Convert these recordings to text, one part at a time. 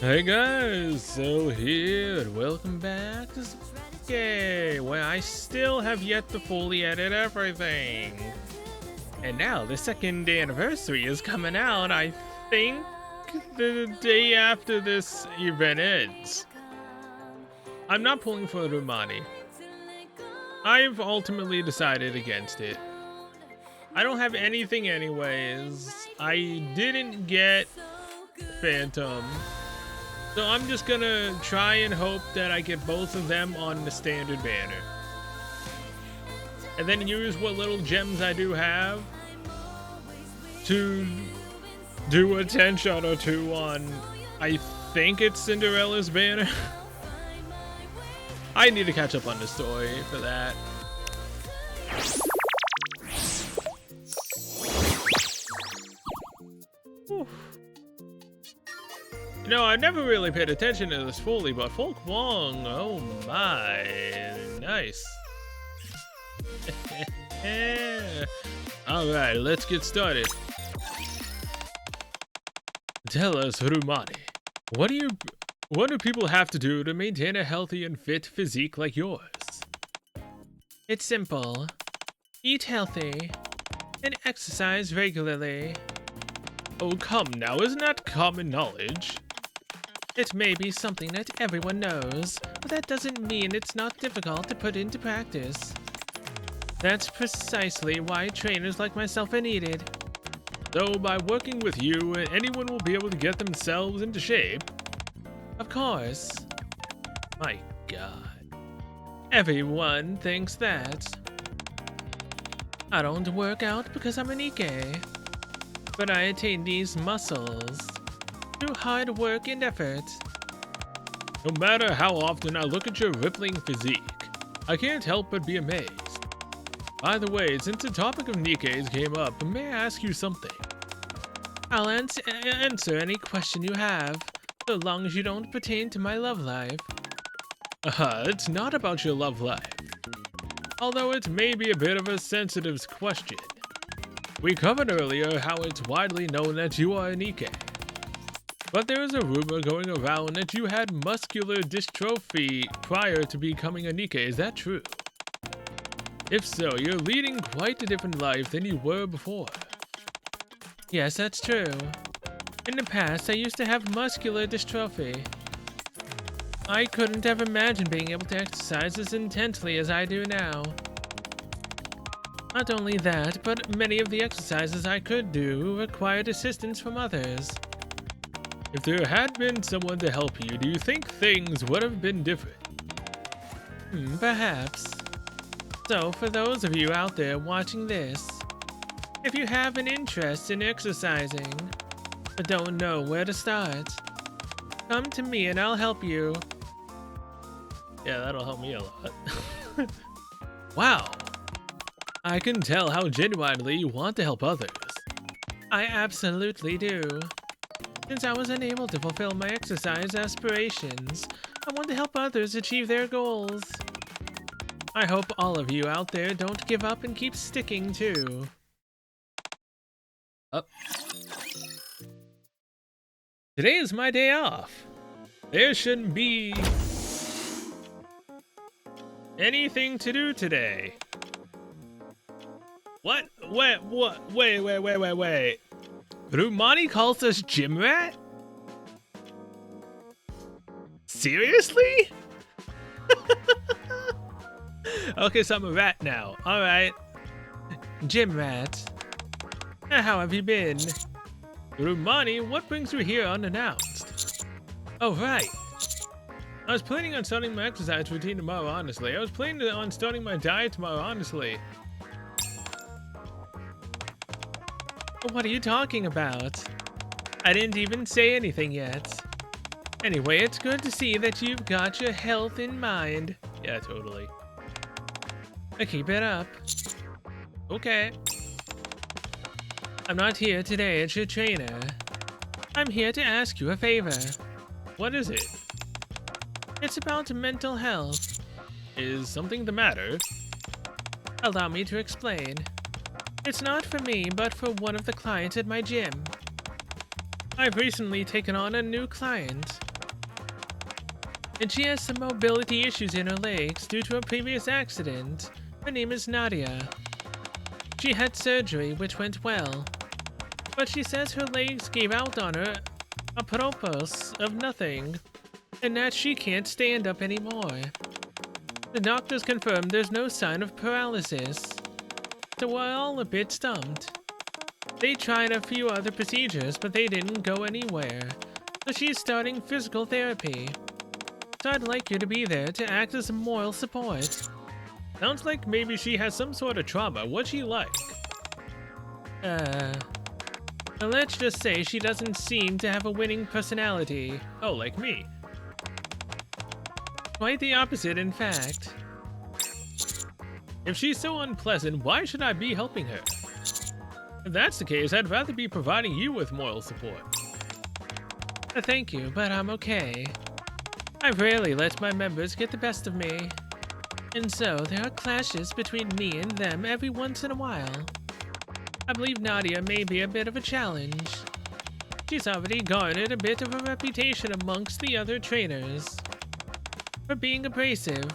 Hey guys, so here, welcome back to Nikke, where I still have yet to fully edit everything. And now the second anniversary is coming out, I think the day after this event ends. I'm not pulling for Rumani. I've ultimately decided against it. I don't have anything anyways. I didn't get Phantom. So I'm just gonna try and hope that I get both of them on the standard banner. And then use what little gems I do have to do a 10 shot or two on, I think it's Cinderella's banner. I need to catch up on the story for that. Whew. You know, I've never really paid attention to this fully, but Folk Wong, oh my, nice. Alright, let's get started. Tell us, Rumani, what do people have to do to maintain a healthy and fit physique like yours? It's simple. Eat healthy and exercise regularly. Oh, come now, isn't that common knowledge? It may be something that everyone knows, but that doesn't mean it's not difficult to put into practice. That's precisely why trainers like myself are needed. So by working with you, anyone will be able to get themselves into shape. Of course. My God. Everyone thinks that. I don't work out because I'm a Nikke, but I attain these muscles through hard work and effort. No matter how often I look at your rippling physique, I can't help but be amazed. By the way, since the topic of Nikkes came up, may I ask you something? I'll answer any question you have, so long as you don't pertain to my love life. It's not about your love life. Although it may be a bit of a sensitive question. We covered earlier how it's widely known that you are a Nikke. But there is a rumor going around that you had muscular dystrophy prior to becoming a Nikke, is that true? If so, you're leading quite a different life than you were before. Yes, that's true. In the past, I used to have muscular dystrophy. I couldn't have imagined being able to exercise as intensely as I do now. Not only that, but many of the exercises I could do required assistance from others. If there had been someone to help you, do you think things would have been different? Perhaps. So, for those of you out there watching this, if you have an interest in exercising, but don't know where to start, come to me and I'll help you. Yeah, that'll help me a lot. Wow. I can tell how genuinely you want to help others. I absolutely do. Since I was unable to fulfill my exercise aspirations, I want to help others achieve their goals. I hope all of you out there don't give up and keep sticking too. Up. Today is my day off. There shouldn't be anything to do today. What? Wait. Rumani calls us gym rat? Seriously? Okay, so I'm a rat now. Alright. Gym rat. How have you been? Rumani, what brings you here unannounced? Oh, right. I was planning on starting my exercise routine tomorrow, honestly. I was planning on starting my diet tomorrow, honestly. What are you talking about? I didn't even say anything yet. Anyway, it's good to see that you've got your health in mind. Yeah, totally. Keep it up. Okay. I'm not here today as your trainer. I'm here to ask you a favor. What is it? It's about mental health. Is something the matter? Allow me to explain. It's not for me, but for one of the clients at my gym. I've recently taken on a new client. and she has some mobility issues in her legs due to a previous accident. Her name is Nadia. She had surgery, which went well, but she says her legs gave out on her apropos of nothing, and that she can't stand up anymore. The doctors confirmed there's no sign of paralysis, so we're all a bit stumped. They tried a few other procedures, but they didn't go anywhere, so she's starting physical therapy. So I'd like you to be there to act as a moral support. Sounds like maybe she has some sort of trauma. What's she like? Let's just say she doesn't seem to have a winning personality. Oh, like me. Quite the opposite, in fact. If she's so unpleasant, why should I be helping her? If that's the case, I'd rather be providing you with moral support. Thank you, but I'm okay. I rarely let my members get the best of me. And so, there are clashes between me and them every once in a while. I believe Nadia may be a bit of a challenge. She's already garnered a bit of a reputation amongst the other trainers for being abrasive.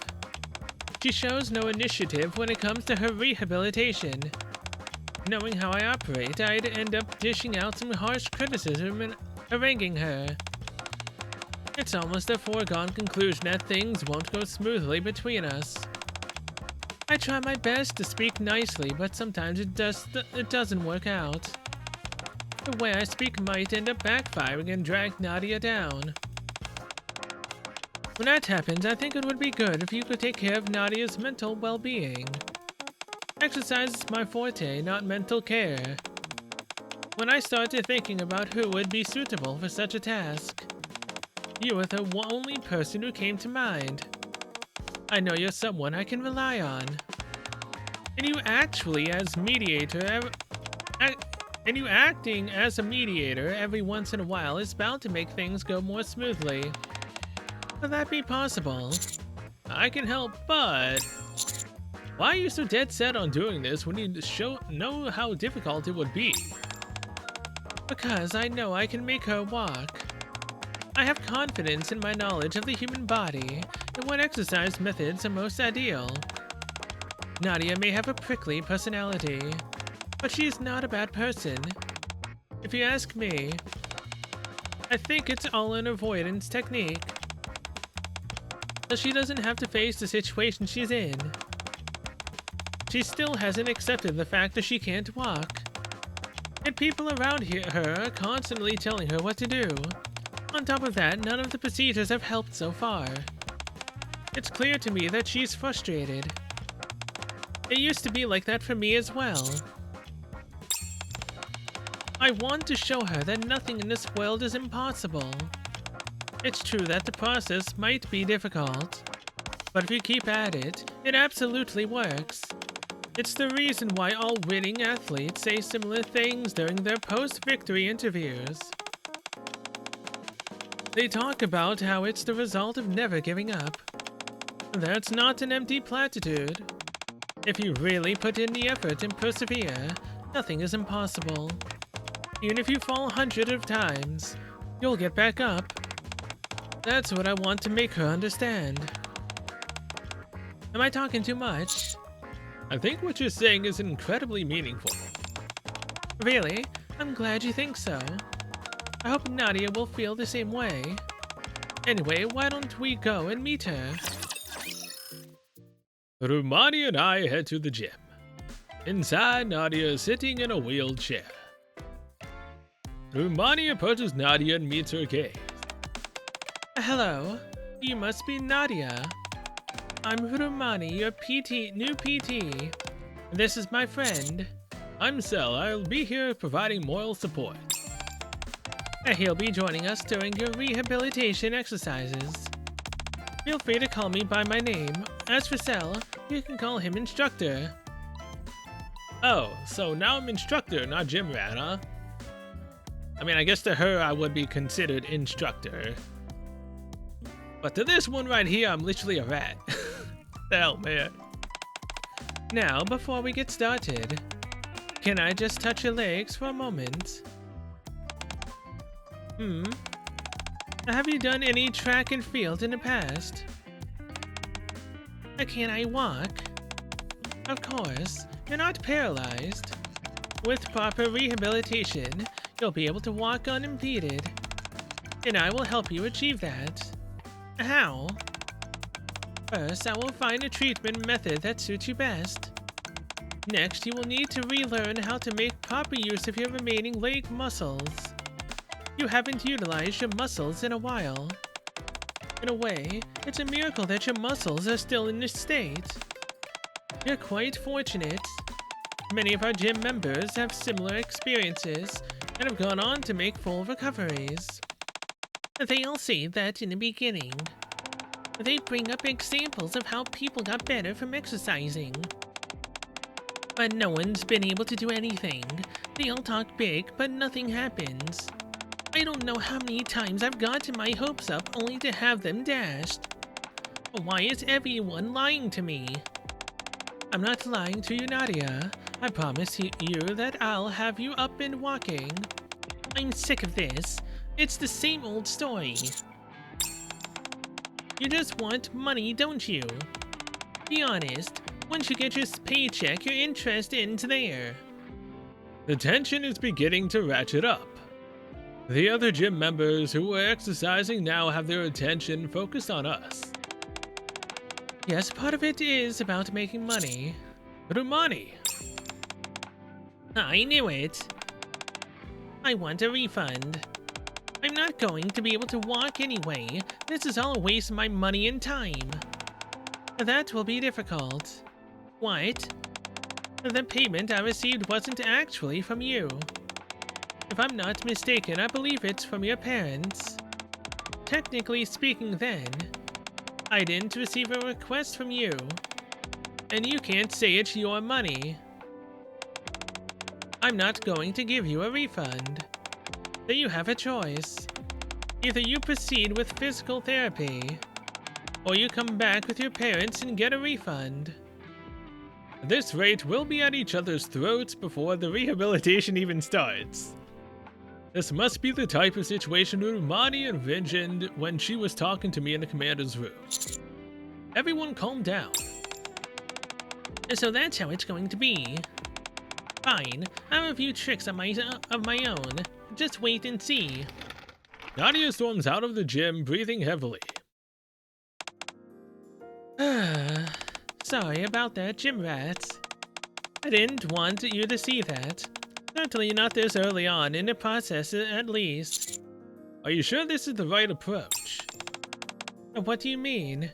She shows no initiative when it comes to her rehabilitation. Knowing how I operate, I'd end up dishing out some harsh criticism and haranguing her. It's almost a foregone conclusion that things won't go smoothly between us. I try my best to speak nicely, but sometimes it doesn't work out. The way I speak might end up backfiring and drag Nadia down. When that happens, I think it would be good if you could take care of Nadia's mental well-being. Exercise is my forte, not mental care. When I started thinking about who would be suitable for such a task, you were the only person who came to mind. I know you're someone I can rely on. And you acting as a mediator every once in a while is bound to make things go more smoothly. Will that be possible? I can help, but why are you so dead set on doing this when you know how difficult it would be? Because I know I can make her walk. I have confidence in my knowledge of the human body and what exercise methods are most ideal. Nadia may have a prickly personality, but she's not a bad person. If you ask me, I think it's all an avoidance technique, so she doesn't have to face the situation she's in. She still hasn't accepted the fact that she can't walk, and people around her are constantly telling her what to do. On top of that, none of the procedures have helped so far. It's clear to me that she's frustrated. It used to be like that for me as well. I want to show her that nothing in this world is impossible. It's true that the process might be difficult, but if you keep at it, it absolutely works. It's the reason why all winning athletes say similar things during their post-victory interviews. They talk about how it's the result of never giving up. That's not an empty platitude. If you really put in the effort and persevere, nothing is impossible. Even if you fall hundreds of times, you'll get back up. That's what I want to make her understand. Am I talking too much? I think what you're saying is incredibly meaningful. Really? I'm glad you think so. I hope Nadia will feel the same way. Anyway, why don't we go and meet her? Rumani and I head to the gym. Inside, Nadia is sitting in a wheelchair. Rumani approaches Nadia and meets her gaze. Hello, you must be Nadia. I'm Rumani, your new PT. This is my friend. I'm Sel. I'll be here providing moral support. He'll be joining us during your rehabilitation exercises. Feel free to call me by my name. As for Sel, you can call him Instructor. Oh, so now I'm Instructor, not Gym Rat, huh? I mean, I guess to her I would be considered Instructor. But to this one right here, I'm literally a rat. Hell, man. Now, before we get started, can I just touch your legs for a moment? Have you done any track and field in the past? Can I walk? Of course, you're not paralyzed. With proper rehabilitation, you'll be able to walk unimpeded. And I will help you achieve that. How? First, I will find a treatment method that suits you best. Next, you will need to relearn how to make proper use of your remaining leg muscles. You haven't utilized your muscles in a while. In a way, it's a miracle that your muscles are still in this state. You're quite fortunate. Many of our gym members have similar experiences and have gone on to make full recoveries. They all say that in the beginning. They bring up examples of how people got better from exercising. But no one's been able to do anything. They all talk big, but nothing happens. I don't know how many times I've gotten my hopes up only to have them dashed. Why is everyone lying to me? I'm not lying to you, Nadia. I promise you that I'll have you up and walking. I'm sick of this. It's the same old story. You just want money, don't you? Be honest. Once you get your paycheck, your interest ends there. The tension is beginning to ratchet up. The other gym members who were exercising now have their attention focused on us. Yes, part of it is about making money. Rumani! I knew it. I want a refund. I'm not going to be able to walk anyway. This is all a waste of my money and time. That will be difficult. What? The payment I received wasn't actually from you. If I'm not mistaken, I believe it's from your parents. Technically speaking then, I didn't receive a request from you. And you can't say it's your money. I'm not going to give you a refund. So you have a choice. Either you proceed with physical therapy, or you come back with your parents and get a refund. At this rate, we'll be at each other's throats before the rehabilitation even starts. This must be the type of situation Rumani envisioned when she was talking to me in the commander's room. Everyone calm down. So that's how it's going to be. Fine, I have a few tricks of my own. Just wait and see. Nadia storms out of the gym, breathing heavily. Sorry about that, gym rats. I didn't want you to see that. Certainly not this early on in the process, at least. Are you sure this is the right approach? What do you mean?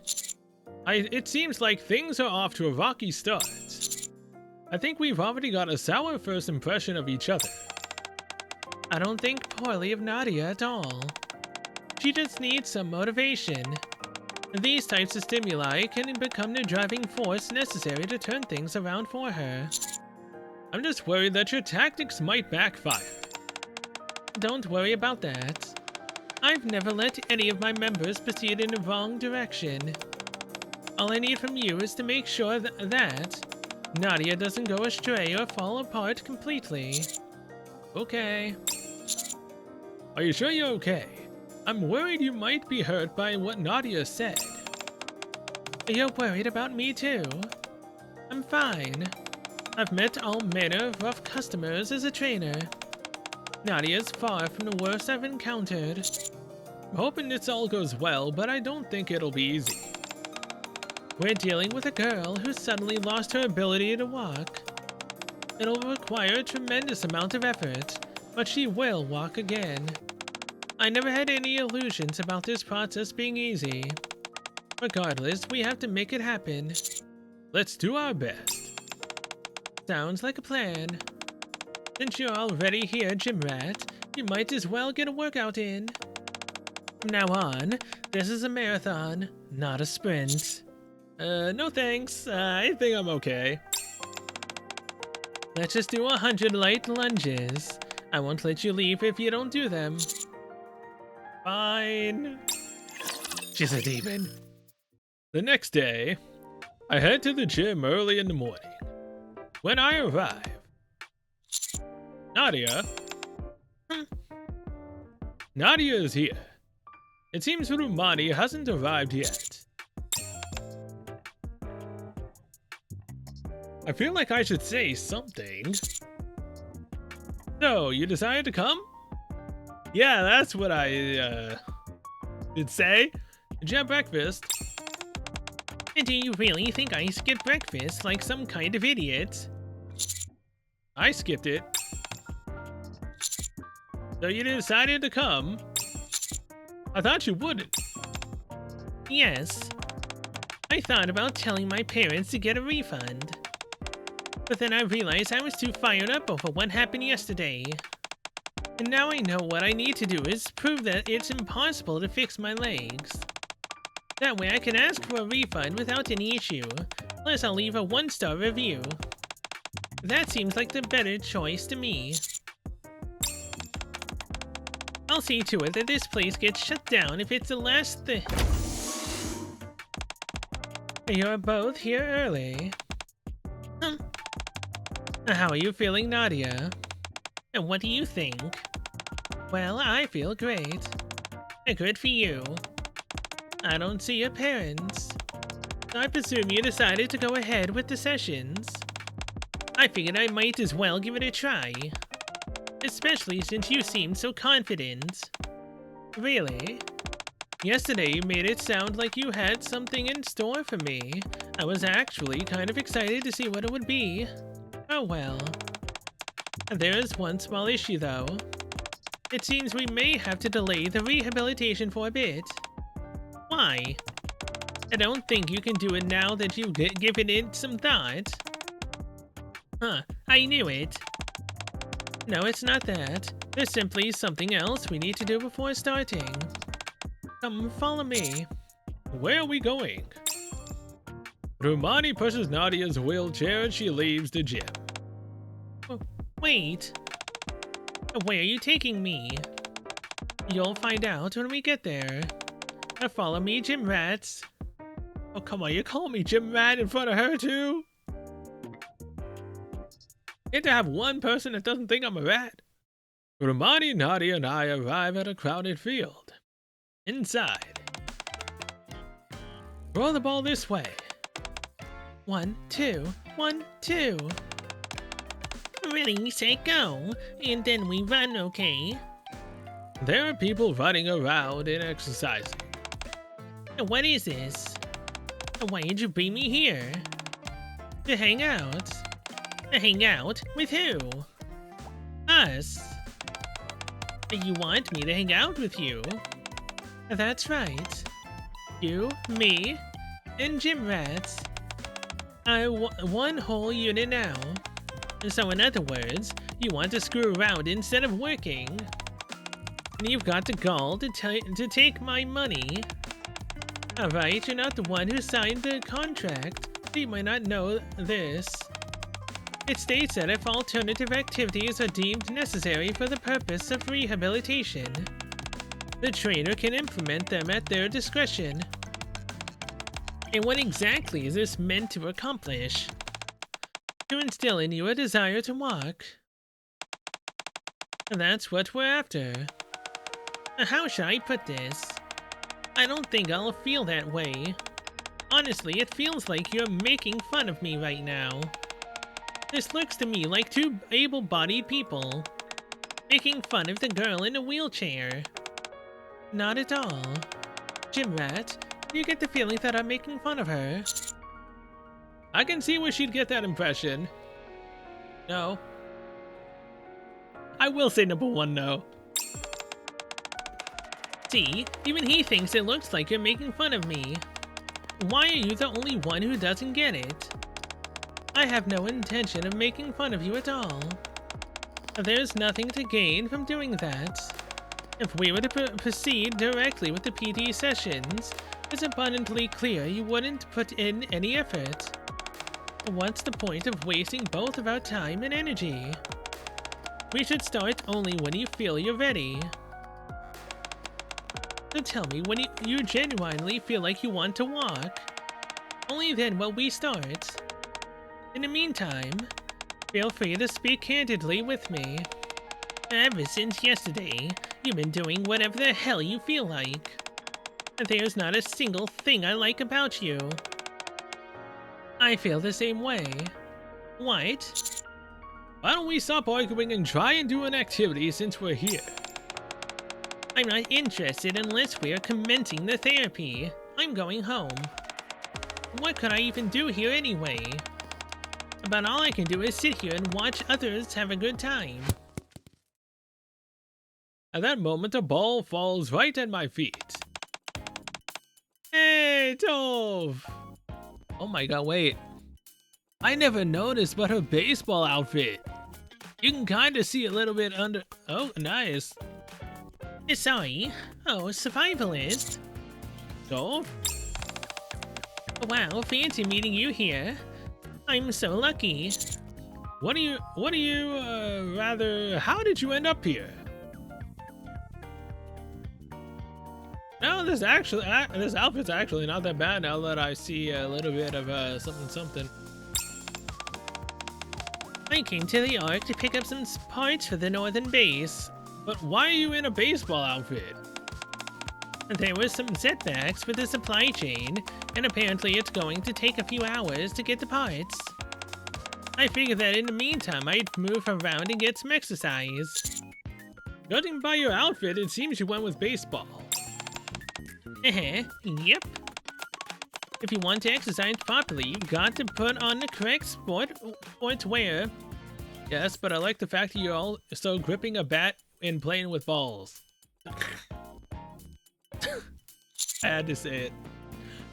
It seems like things are off to a rocky start. I think we've already got a sour first impression of each other. I don't think poorly of Nadia at all. She just needs some motivation. These types of stimuli can become the driving force necessary to turn things around for her. I'm just worried that your tactics might backfire. Don't worry about that. I've never let any of my members proceed in the wrong direction. All I need from you is to make sure that Nadia doesn't go astray or fall apart completely. Okay. Are you sure you're okay? I'm worried you might be hurt by what Nadia said. You're worried about me too? I'm fine. I've met all manner of rough customers as a trainer. Nadia's far from the worst I've encountered. I'm hoping this all goes well, but I don't think it'll be easy. We're dealing with a girl who suddenly lost her ability to walk. It'll require a tremendous amount of effort, but she will walk again. I never had any illusions about this process being easy. Regardless, we have to make it happen. Let's do our best. Sounds like a plan. Since you're already here, Gym Rat, you might as well get a workout in. From now on, this is a marathon, not a sprint. No thanks. I think I'm okay. Let's just do 100 light lunges. I won't let you leave if you don't do them. Fine. She's a demon. The next day, I head to the gym early in the morning. When I arrive, Nadia. Nadia is here. It seems Rumani hasn't arrived yet. I feel like I should say something. So, you decided to come? Yeah, that's what I, did say. Did you have breakfast? And do you really think I skipped breakfast like some kind of idiot? I skipped it. So you decided to come? I thought you wouldn't. Yes. I thought about telling my parents to get a refund. But then I realized I was too fired up over what happened yesterday. And now I know what I need to do is prove that it's impossible to fix my legs. That way I can ask for a refund without any issue, plus I'll leave a 1-star review. That seems like the better choice to me. I'll see to it that this place gets shut down if it's the last thing. You're both here early. How are you feeling, Nadia? And what do you think? Well, I feel great. Good for you. I don't see your parents. I presume you decided to go ahead with the sessions. I figured I might as well give it a try. Especially since you seemed so confident. Really? Yesterday you made it sound like you had something in store for me. I was actually kind of excited to see what it would be. Oh well. There is one small issue though. It seems we may have to delay the rehabilitation for a bit. Why? I don't think you can do it now that you've given it some thought. Huh, I knew it. No, it's not that. There's simply something else we need to do before starting. Come, follow me. Where are we going? Rumani pushes Nadia's wheelchair and she leaves the gym. Wait. Where are you taking me? You'll find out when we get there. Follow me, gym rats. Oh, come on, you call me gym rat in front of her too? Get to have one person that doesn't think I'm a rat. Rumani, Nadia, and I arrive at a crowded field. Inside. Throw the ball this way. 1, 2, 1, 2. Ready, set, go. And then we run, okay? There are people running around and exercising. What is this? Why did you bring me here? To hang out. Hang out? With who? Us. You want me to hang out with you? That's right. You, me, and gym rats. One whole unit now. So in other words, you want to screw around instead of working. And you've got the gall to take my money. Alright, you're not the one who signed the contract, so you might not know this. It states that if alternative activities are deemed necessary for the purpose of rehabilitation, the trainer can implement them at their discretion. And what exactly is this meant to accomplish? To instill in you a desire to walk. And that's what we're after. How should I put this? I don't think I'll feel that way. Honestly, it feels like you're making fun of me right now. This looks to me like two able-bodied people making fun of the girl in a wheelchair. Not at all. Gym rat, do you get the feeling that I'm making fun of her? I can see where she'd get that impression. No. I will say number 1 no. See, even he thinks it looks like you're making fun of me. Why are you the only one who doesn't get it? I have no intention of making fun of you at all. There's nothing to gain from doing that. If we were to proceed directly with the PT sessions, it's abundantly clear you wouldn't put in any effort. What's the point of wasting both of our time and energy? We should start only when you feel you're ready. So tell me when you genuinely feel like you want to walk. Only then will we start. In the meantime, feel free to speak candidly with me. Ever since yesterday, you've been doing whatever the hell you feel like. And there's not a single thing I like about you. I feel the same way. What? Why don't we stop arguing and try and do an activity since we're here? I'm not interested unless we're commencing the therapy. I'm going home. What could I even do here anyway? About all I can do is sit here and watch others have a good time. At that moment, a ball falls right at my feet. Hey, Tove! Oh my god, wait. I never noticed but her baseball outfit. You can kinda see a little bit under... Oh, nice. Sorry. Oh, survivalist. So? Wow, fancy meeting you here. I'm so lucky. How did you end up here? No, this outfit's actually not that bad now that I see a little bit of something. I came to the Ark to pick up some parts for the northern base. But why are you in a baseball outfit? There were some setbacks with the supply chain, and apparently it's going to take a few hours to get the parts. I figured that in the meantime I'd move around and get some exercise. Judging by your outfit, it seems you went with baseball. Yep. If you want to exercise properly, you've got to put on the correct sportswear. Yes, but I like the fact that you're also gripping a bat and playing with balls. I had to say it.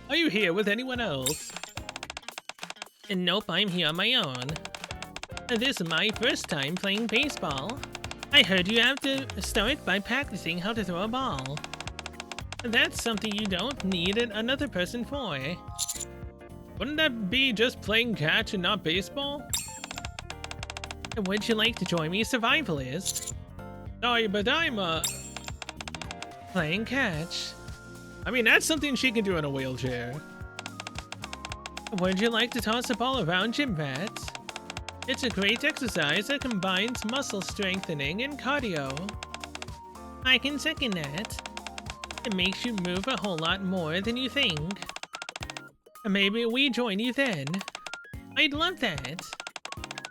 Are you here with anyone else? And nope, I'm here on my own. This is my first time playing baseball. I heard you have to start by practicing how to throw a ball. That's something you don't need another person for. Wouldn't that be just playing catch and not baseball? Would you like to join me, survivalist? Sorry, but I'm playing catch. I mean, that's something she can do in a wheelchair. Would you like to toss a ball around, gym rat? It's a great exercise that combines muscle strengthening and cardio. I can second that. It makes you move a whole lot more than you think. Maybe we join you then. I'd love that.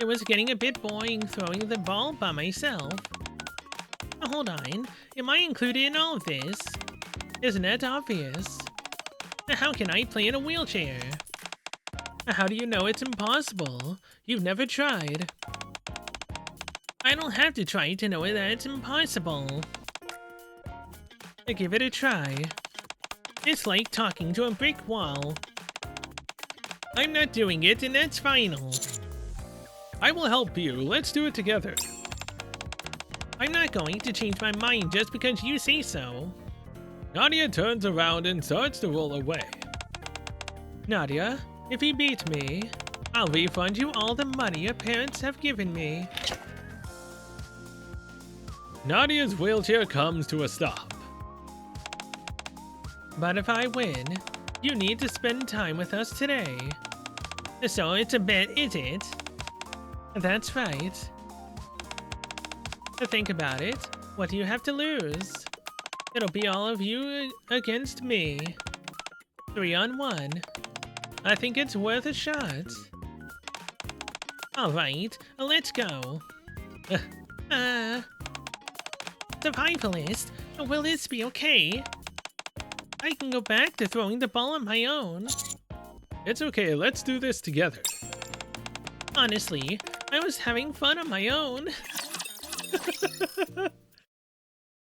It was getting a bit boring throwing the ball by myself. Hold on, am I included in all of this? Isn't that obvious? How can I play in a wheelchair? How do you know it's impossible? You've never tried. I don't have to try to know that it's impossible. Give it a try. It's like talking to a brick wall. I'm not doing it, and that's final. I will help you. Let's do it together. I'm not going to change my mind just because you say so. Nadia turns around and starts to roll away. Nadia, if you beat me, I'll refund you all the money your parents have given me. Nadia's wheelchair comes to a stop. But if I win, you need to spend time with us today. So it's a bet, is it? That's right. Think about it. What do you have to lose? It'll be all of you against me. 3-on-1. I think it's worth a shot. Alright, let's go. Survivalist, will this be okay? I can go back to throwing the ball on my own. It's okay, let's do this together. Honestly, I was having fun on my own.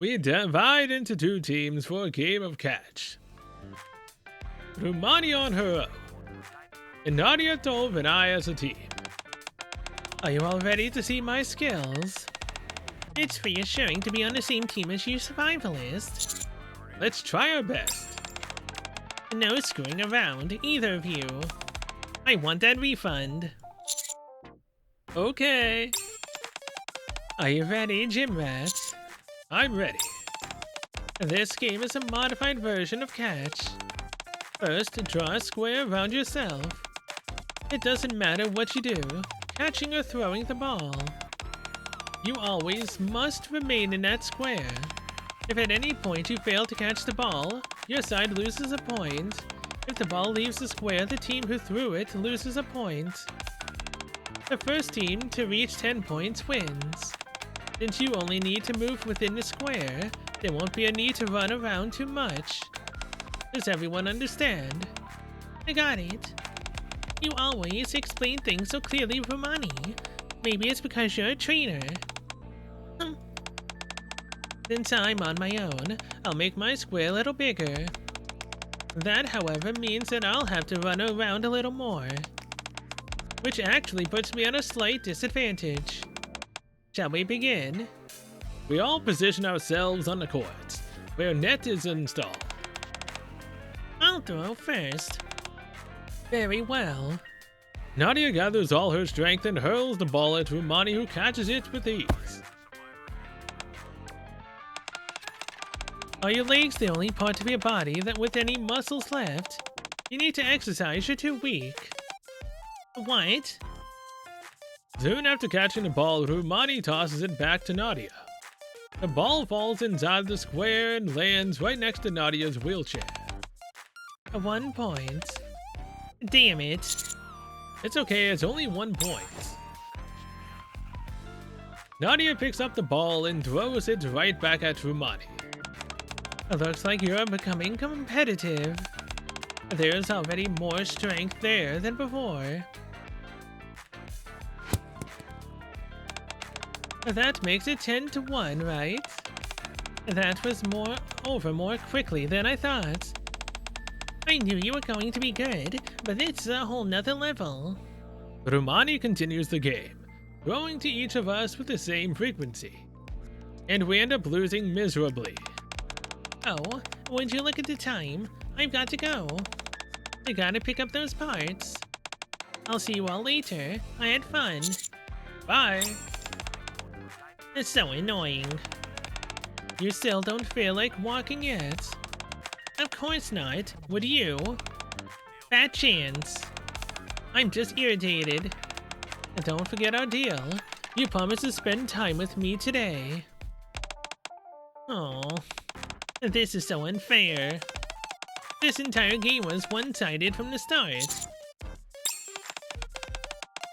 We divide into 2 teams for a game of catch. Rumani on her own, and Nadia, Tove, and I as a team. Are you all ready to see my skills? It's reassuring to be on the same team as you, survivalist. Let's try our best. No screwing around, either of you. I want that refund. Okay. Are you ready, gym rat? I'm ready. This game is a modified version of catch. First, draw a square around yourself. It doesn't matter what you do, catching or throwing the ball. You always must remain in that square. If at any point you fail to catch the ball, your side loses a point. If the ball leaves the square, the team who threw it loses a point. The first team to reach 10 points wins. Since you only need to move within the square, there won't be a need to run around too much. Does everyone understand? I got it. You always explain things so clearly, Romani. Maybe it's because you're a trainer. Since I'm on my own, I'll make my square a little bigger. That, however, means that I'll have to run around a little more, which actually puts me at a slight disadvantage. Shall we begin? We all position ourselves on the court, where net is installed. I'll throw first. Very well. Nadia gathers all her strength and hurls the ball at Rumani, who catches it with ease. Are your legs the only part of your body that with any muscles left? You need to exercise, you're too weak. What? Soon after catching the ball, Rumani tosses it back to Nadia. The ball falls inside the square and lands right next to Nadia's wheelchair. 1 point. Damn it. It's okay, it's only 1 point. Nadia picks up the ball and throws it right back at Rumani. It looks like you're becoming competitive. There's already more strength there than before. That makes it 10-1, right? That was over more quickly than I thought. I knew you were going to be good, but it's a whole nother level. Rumani continues the game, throwing to each of us with the same frequency. And we end up losing miserably. Oh, would you look at the time? I've got to go. I gotta pick up those parts. I'll see you all later. I had fun. Bye. It's so annoying. You still don't feel like walking yet? Of course not. Would you? Fat chance. I'm just irritated. And don't forget our deal. You promised to spend time with me today. Oh, this is so unfair. This entire game was one-sided from the start.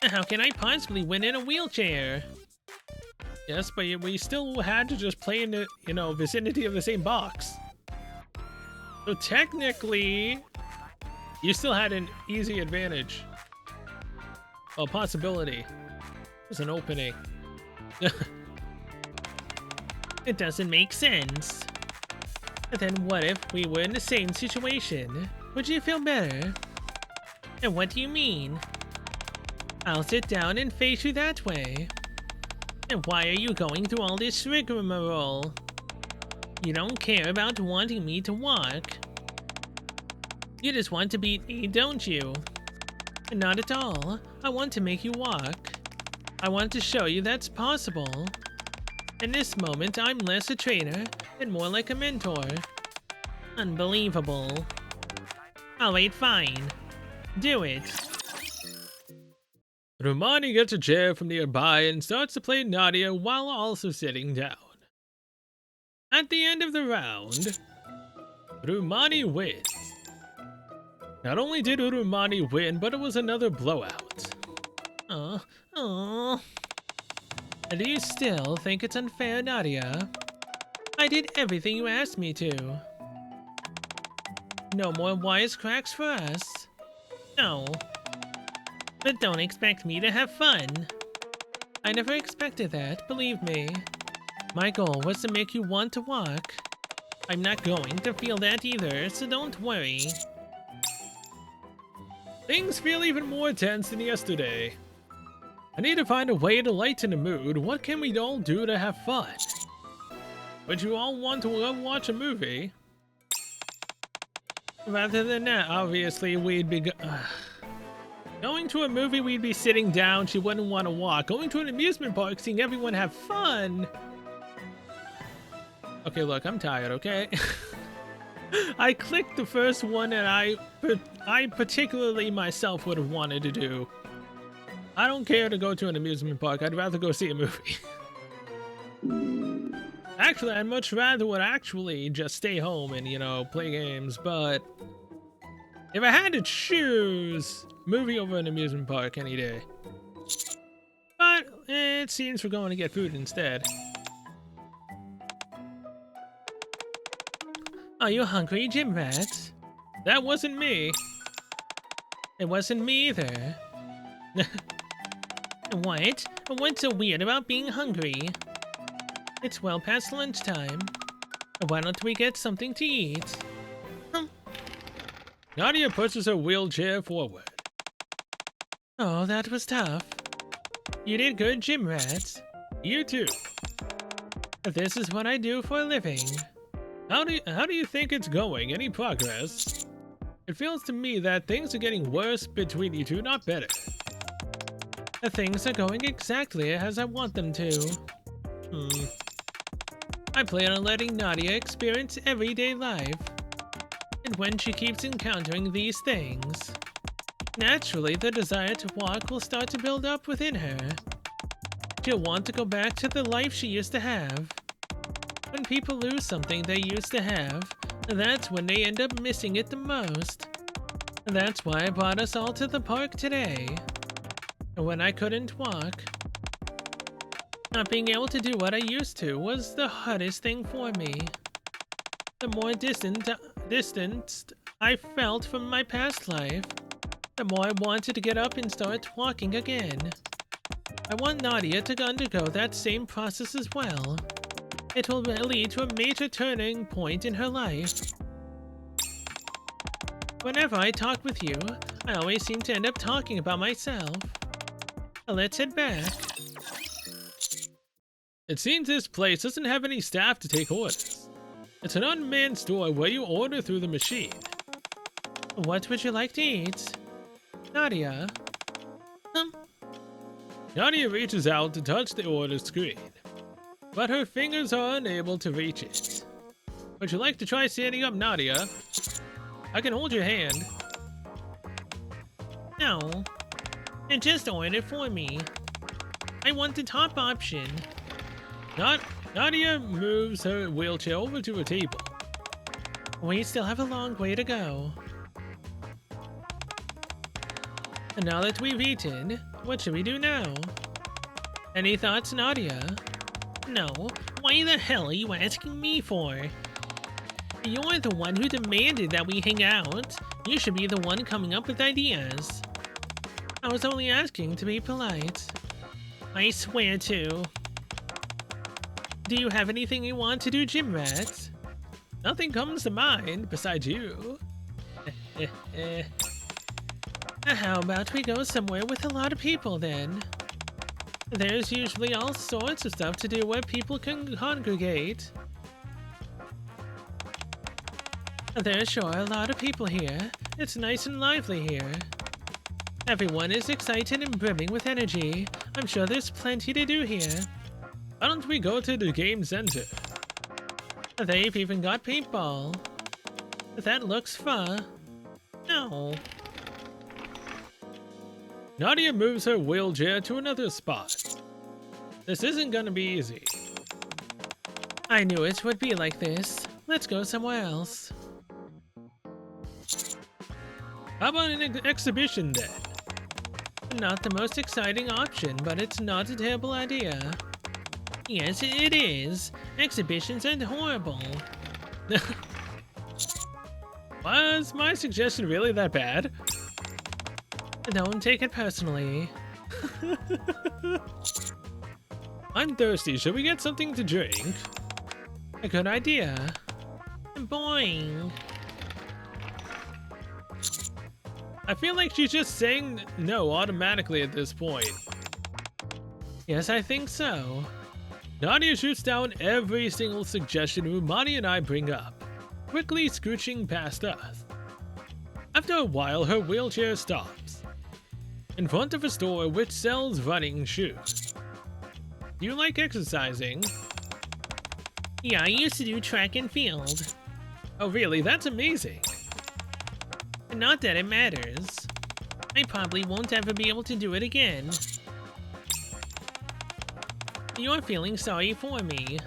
How can I possibly win in a wheelchair? Yes, but we still had to just play in the, vicinity of the same box. So technically, you still had an easy advantage. A possibility. There's an opening. It doesn't make sense. Then what if we were in the same situation? Would you feel better? And what do you mean? I'll sit down and face you that way. And why are you going through all this rigmarole? You don't care about wanting me to walk. You just want to beat me, don't you? Not at all. I want to make you walk. I want to show you that's possible. In this moment, I'm less a trainer and more like a mentor. Unbelievable. Alright, fine. Do it. Rumani gets a chair from nearby and starts to play Nadia while also sitting down. At the end of the round, Rumani wins. Not only did Rumani win, but it was another blowout. Do you still think it's unfair, Nadia? I did everything you asked me to. No more wisecracks for us. No. But don't expect me to have fun. I never expected that, believe me. My goal was to make you want to walk. I'm not going to feel that either, so don't worry. Things feel even more tense than yesterday. I need to find a way to lighten the mood. What can we all do to have fun? Would you all want to go watch a movie? Rather than that, obviously, we'd be going to a movie, we'd be sitting down. She wouldn't want to walk. Going to an amusement park, seeing everyone have fun. Okay, look, I'm tired, okay? I clicked the first one that I particularly myself would have wanted to do. I don't care to go to an amusement park. I'd rather go see a movie. Actually, I'd much rather would actually just stay home and, play games, but if I had to choose, movie over an amusement park any day. But it seems we're going to get food instead. Are you hungry, gym rat? That wasn't me. It wasn't me either. What? What's so weird about being hungry? It's well past lunchtime. Why don't we get something to eat? Nadia pushes her wheelchair forward. Oh, that was tough. You did good, gym rat. You too. This is what I do for a living. How do you think it's going? Any progress? It feels to me that things are getting worse between you two, not better. Things are going exactly as I want them to. I plan on letting Nadia experience everyday life. And when she keeps encountering these things, naturally the desire to walk will start to build up within her. She'll want to go back to the life she used to have. When people lose something they used to have, that's when they end up missing it the most. That's why I brought us all to the park today. When I couldn't walk, not being able to do what I used to was the hardest thing for me. The more distanced I felt from my past life, the more I wanted to get up and start walking again. I want Nadia to undergo that same process as well. It will lead to a major turning point in her life. Whenever I talk with you, I always seem to end up talking about myself. Let's head back. It seems this place doesn't have any staff to take orders. It's an unmanned store where you order through the machine. What would you like to eat? Nadia? Nadia reaches out to touch the order screen, but her fingers are unable to reach it. Would you like to try standing up, Nadia? I can hold your hand. No. Just order it for me. I want the top option. Nadia moves her wheelchair over to a table. We still have a long way to go. And now that we've eaten, what should we do now? Any thoughts, Nadia? No. Why the hell are you asking me for? You're the one who demanded that we hang out. You should be the one coming up with ideas. I was only asking to be polite. I swear to. Do you have anything you want to do, gym rat? Nothing comes to mind besides you. How about we go somewhere with a lot of people then? There's usually all sorts of stuff to do where people can congregate. There's sure a lot of people here. It's nice and lively here. Everyone is excited and brimming with energy. I'm sure there's plenty to do here. Why don't we go to the game center? They've even got paintball. That looks fun. No. Nadia moves her wheelchair to another spot. This isn't gonna be easy. I knew it would be like this. Let's go somewhere else. How about an exhibition then? Not the most exciting option, but it's not a terrible idea. Yes, it is. Exhibitions are horrible. Was my suggestion really that bad? Don't take it personally. I'm thirsty. Should we get something to drink? A good idea. Boing. I feel like she's just saying no automatically at this point. Yes, I think so. Nadia shoots down every single suggestion Umani and I bring up, quickly scooching past us. After a while, her wheelchair stops in front of a store which sells running shoes. Do you like exercising? Yeah, I used to do track and field. Oh really? That's amazing. Not that it matters. I probably won't ever be able to do it again. You're feeling sorry for me.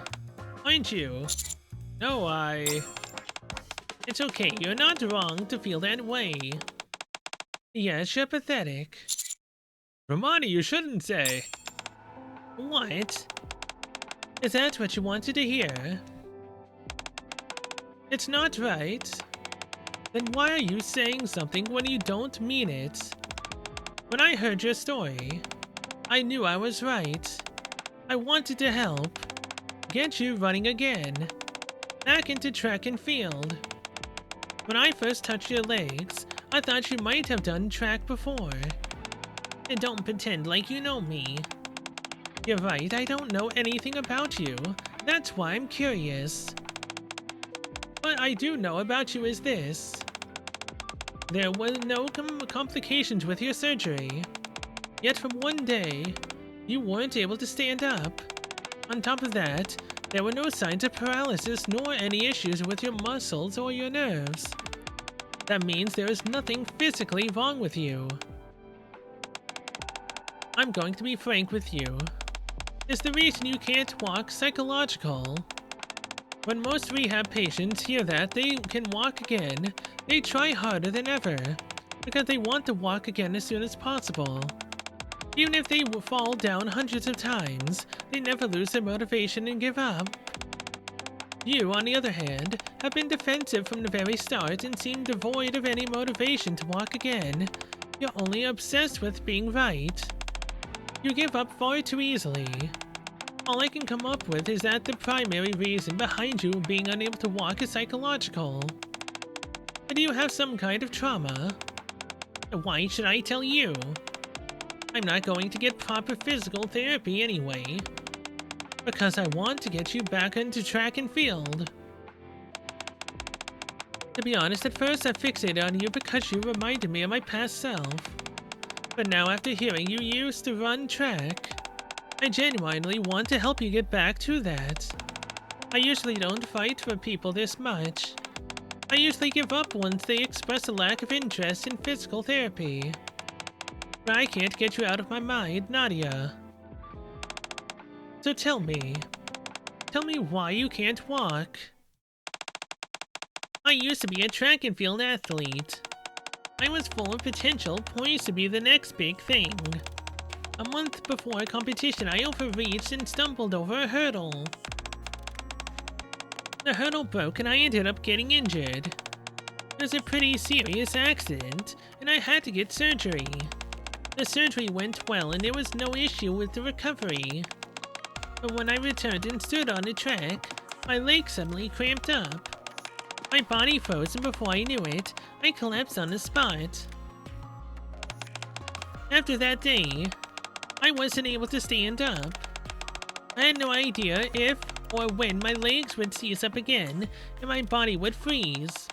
aren't you? No, It's okay, you're not wrong to feel that way. Yes, you're pathetic. Romani, you shouldn't say. What? Is that what you wanted to hear? It's not right. Then why are you saying something when you don't mean it? When I heard your story, I knew I was right. I wanted to help. Get you running again. Back into track and field. When I first touched your legs, I thought you might have done track before. And don't pretend like you know me. You're right, I don't know anything about you. That's why I'm curious. What I do know about you is this. There were no complications with your surgery. Yet from one day, you weren't able to stand up. On top of that, there were no signs of paralysis nor any issues with your muscles or your nerves. That means there is nothing physically wrong with you. I'm going to be frank with you. Is the reason you can't walk psychological? When most rehab patients hear that they can walk again, they try harder than ever, because they want to walk again as soon as possible. Even if they fall down hundreds of times, they never lose their motivation and give up. You, on the other hand, have been defensive from the very start and seem devoid of any motivation to walk again. You're only obsessed with being right. You give up far too easily. All I can come up with is that the primary reason behind you being unable to walk is psychological. Do you have some kind of trauma? Why should I tell you? I'm not going to get proper physical therapy anyway. Because I want to get you back into track and field. To be honest, at first I fixated on you because you reminded me of my past self. But now after hearing you used to run track, I genuinely want to help you get back to that. I usually don't fight for people this much. I usually give up once they express a lack of interest in physical therapy. But I can't get you out of my mind, Nadia. So tell me why you can't walk. I used to be a track and field athlete. I was full of potential, poised to be the next big thing. A month before a competition, I overreached and stumbled over a hurdle. The hurdle broke and I ended up getting injured. It was a pretty serious accident, and I had to get surgery. The surgery went well and there was no issue with the recovery. But when I returned and stood on the track, my leg suddenly cramped up. My body froze, and before I knew it, I collapsed on the spot. After that day, I wasn't able to stand up. I had no idea if or when my legs would seize up again and my body would freeze.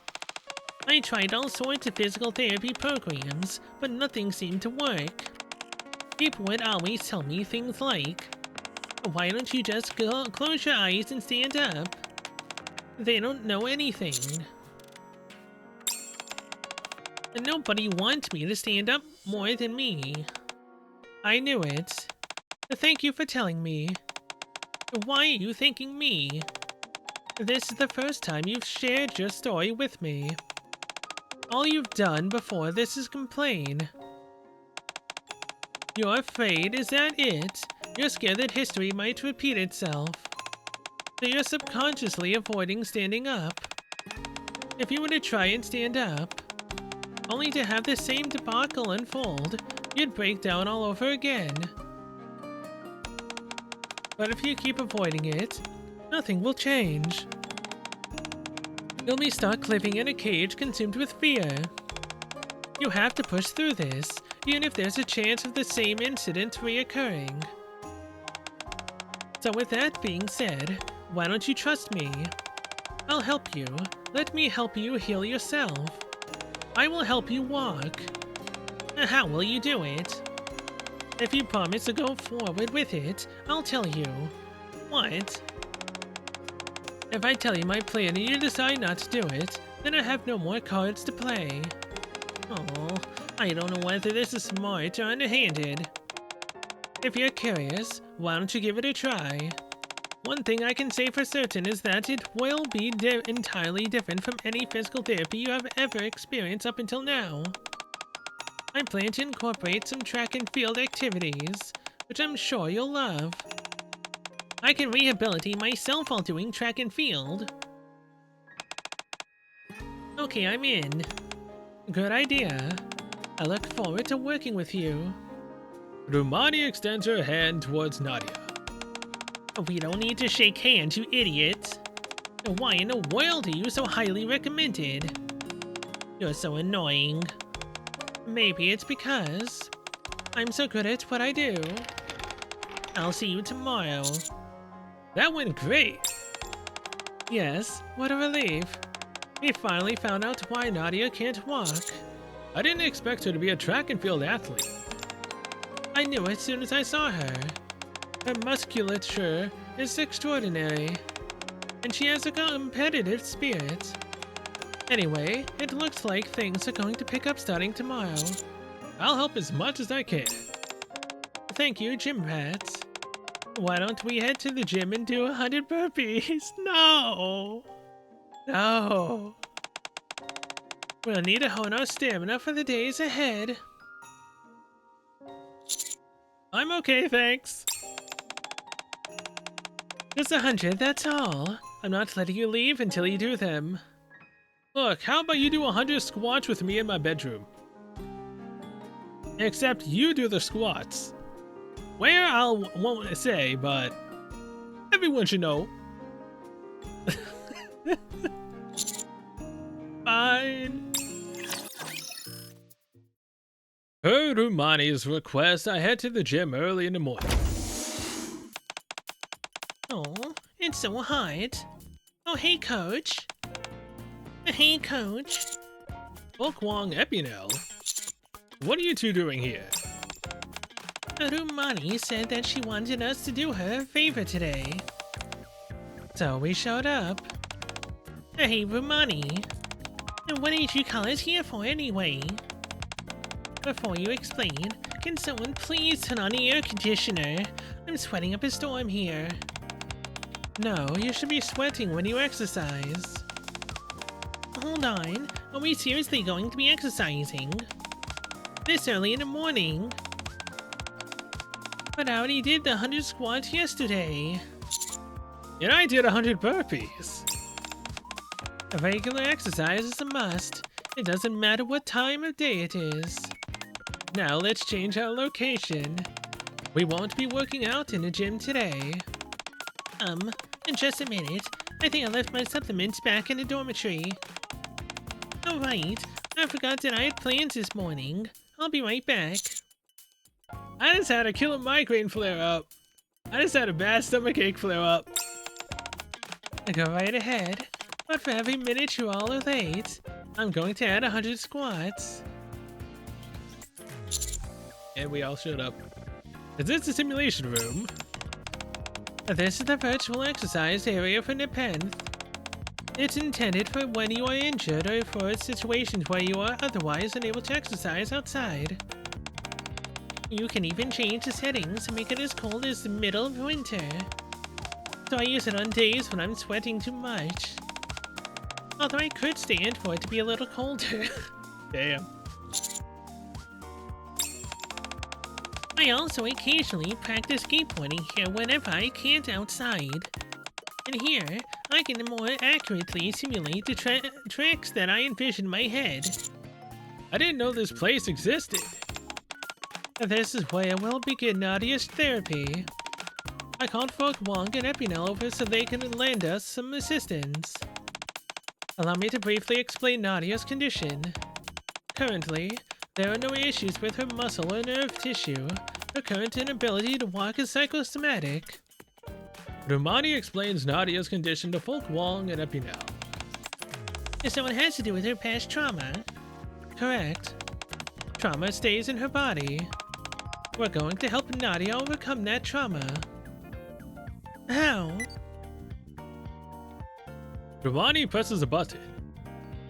I tried all sorts of physical therapy programs, but nothing seemed to work. People would always tell me things like, "Why don't you just close your eyes and stand up?" They don't know anything. And nobody wants me to stand up more than me. I knew it. Thank you for telling me. Why are you thanking me? This is the first time you've shared your story with me. All you've done before this is complain. You're afraid, is that it? You're scared that history might repeat itself. So you're subconsciously avoiding standing up. If you were to try and stand up, only to have the same debacle unfold, you'd break down all over again. But if you keep avoiding it, nothing will change. You'll be stuck living in a cage consumed with fear. You have to push through this, even if there's a chance of the same incident reoccurring. So with that being said, why don't you trust me? I'll help you. Let me help you heal yourself. I will help you walk. How will you do it? If you promise to go forward with it, I'll tell you. What? If I tell you my plan and you decide not to do it, then I have no more cards to play. Oh, I don't know whether this is smart or underhanded. If you're curious, why don't you give it a try? One thing I can say for certain is that it will be entirely different from any physical therapy you have ever experienced up until now. I plan to incorporate some track and field activities, which I'm sure you'll love. I can rehabilitate myself while doing track and field. Okay, I'm in. Good idea. I look forward to working with you. Rumani extends her hand towards Nadia. We don't need to shake hands, you idiot. Why in the world are you so highly recommended? You're so annoying. Maybe it's because I'm so good at what I do. I'll see you tomorrow. That went great. Yes, what a relief. We finally found out why Nadia can't walk. I didn't expect her to be a track and field athlete. I knew as soon as I saw her. Her musculature is extraordinary, and she has a competitive spirit. Anyway, it looks like things are going to pick up starting tomorrow. I'll help as much as I can. Thank you, gym rats. Why don't we head to the gym and do 100 burpees? No! No! We'll need to hone our stamina for the days ahead. I'm okay, thanks. Just 100, that's all. I'm not letting you leave until you do them. Look, how about you do 100 squats with me in my bedroom? Except you do the squats. Where I won't say, but everyone should know. Fine. Per Rumani's request, I head to the gym early in the morning. Oh, it's so hot. Oh, hey, coach. Hey, coach. Okwong Epinel, what are you two doing here? Rumani said that she wanted us to do her a favor today. So we showed up. Hey, Rumani. What did you call us here for anyway? Before you explain, can someone please turn on the air conditioner? I'm sweating up a storm here. No, you should be sweating when you exercise. Hold on, are we seriously going to be exercising? This early in the morning? But I already did the 100 squats yesterday. And I did 100 burpees. A regular exercise is a must. It doesn't matter what time of day it is. Now let's change our location. We won't be working out in the gym today. In just a minute. I think I left my supplements back in the dormitory. Oh right, I forgot that I had plans this morning. I'll be right back. I just had a killer migraine flare up. I just had a bad stomachache flare up. Go right ahead. But for every minute you all are late, I'm going to add 100 squats. And we all showed up. Is this the simulation room? This is the virtual exercise area for Nepenthe. It's intended for when you are injured or for situations where you are otherwise unable to exercise outside. You can even change the settings to make it as cold as the middle of winter. So I use it on days when I'm sweating too much. Although I could stand for it to be a little colder. Damn. I also occasionally practice skateboarding here whenever I can't outside. And here, I can more accurately simulate the tricks that I envision in my head. I didn't know this place existed. This is where we'll begin Nadia's therapy. I called Folk Wong and Epinel over so they can lend us some assistance. Allow me to briefly explain Nadia's condition. Currently, there are no issues with her muscle or nerve tissue. Her current inability to walk is psychosomatic. Rumani explains Nadia's condition to Folk Wong and Epinel. So it has to do with her past trauma? Correct. Trauma stays in her body. We're going to help Nadia overcome that trauma. How? Rumani presses a button.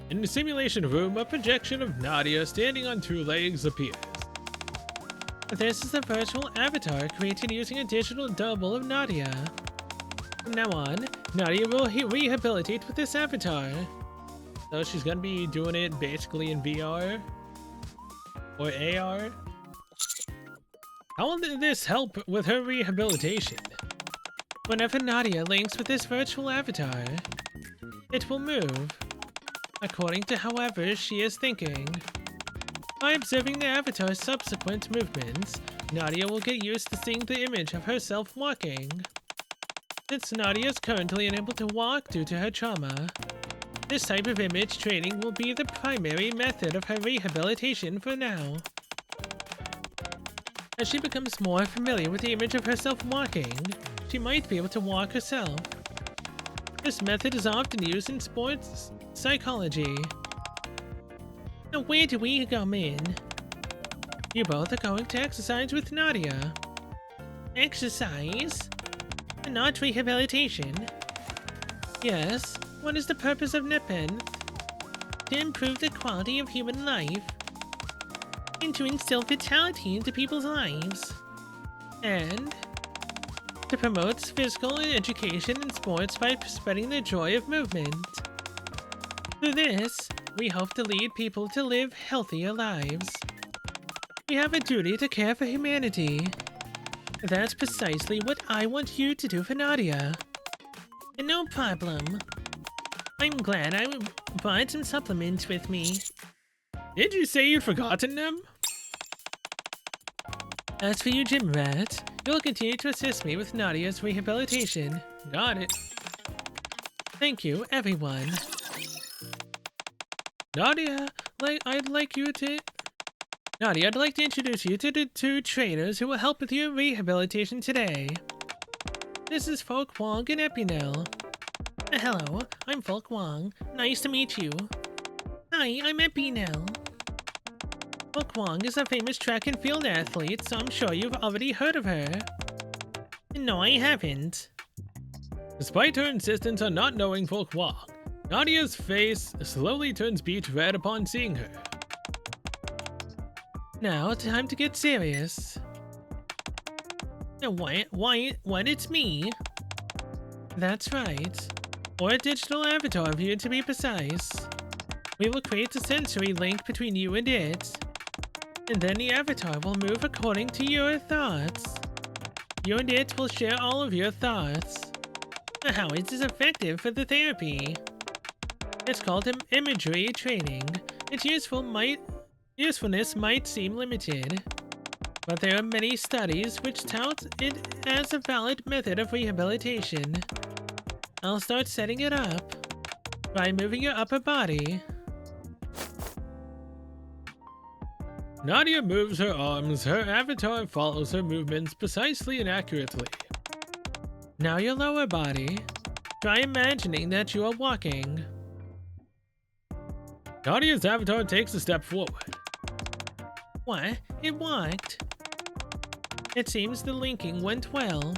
In the simulation room, a projection of Nadia standing on two legs appears. This is the virtual avatar created using a digital double of Nadia. From now on, Nadia will rehabilitate with this avatar. So she's gonna be doing it basically in VR or AR. How will this help with her rehabilitation? Whenever Nadia links with this virtual avatar, it will move according to however she is thinking. By observing the avatar's subsequent movements, Nadia will get used to seeing the image of herself walking. Since Nadia is currently unable to walk due to her trauma, this type of image training will be the primary method of her rehabilitation for now. As she becomes more familiar with the image of herself walking, she might be able to walk herself. This method is often used in sports psychology. Now where do we come in? You both are going to exercise with Nadia. Exercise? And not rehabilitation? Yes, what is the purpose of Nippe? To improve the quality of human life, and to instill vitality into people's lives, and to promote physical education in sports by spreading the joy of movement. Through this, we hope to lead people to live healthier lives. We have a duty to care for humanity. That's precisely what I want you to do for Nadia. And no problem. I'm glad I brought some supplements with me. Did you say you'd forgotten them? As for you, Gym Rat, you'll continue to assist me with Nadia's rehabilitation. Got it. Thank you, everyone. Nadia, I'd like to introduce you to the two trainers who will help with your rehabilitation today. This is Folk Wong and Epinel. Hello, I'm Folk Wong. Nice to meet you. Hi, I'm Epinel. Folk Wong is a famous track and field athlete, so I'm sure you've already heard of her. No, I haven't. Despite her insistence on not knowing Folk Wong, Nadia's face slowly turns beet red upon seeing her. Now, time to get serious. What? It's me. That's right. Or a digital avatar of you, to be precise. We will create a sensory link between you and it. And then the avatar will move according to your thoughts. You and it will share all of your thoughts. How it is effective for the therapy. It's called imagery training. Its usefulness might seem limited, but there are many studies which tout it as a valid method of rehabilitation. I'll start setting it up by moving your upper body. Nadia moves her arms. Her avatar follows her movements precisely and accurately. Now your lower body. Try imagining that you are walking. Nadia's avatar takes a step forward. What? It worked. It seems the linking went well.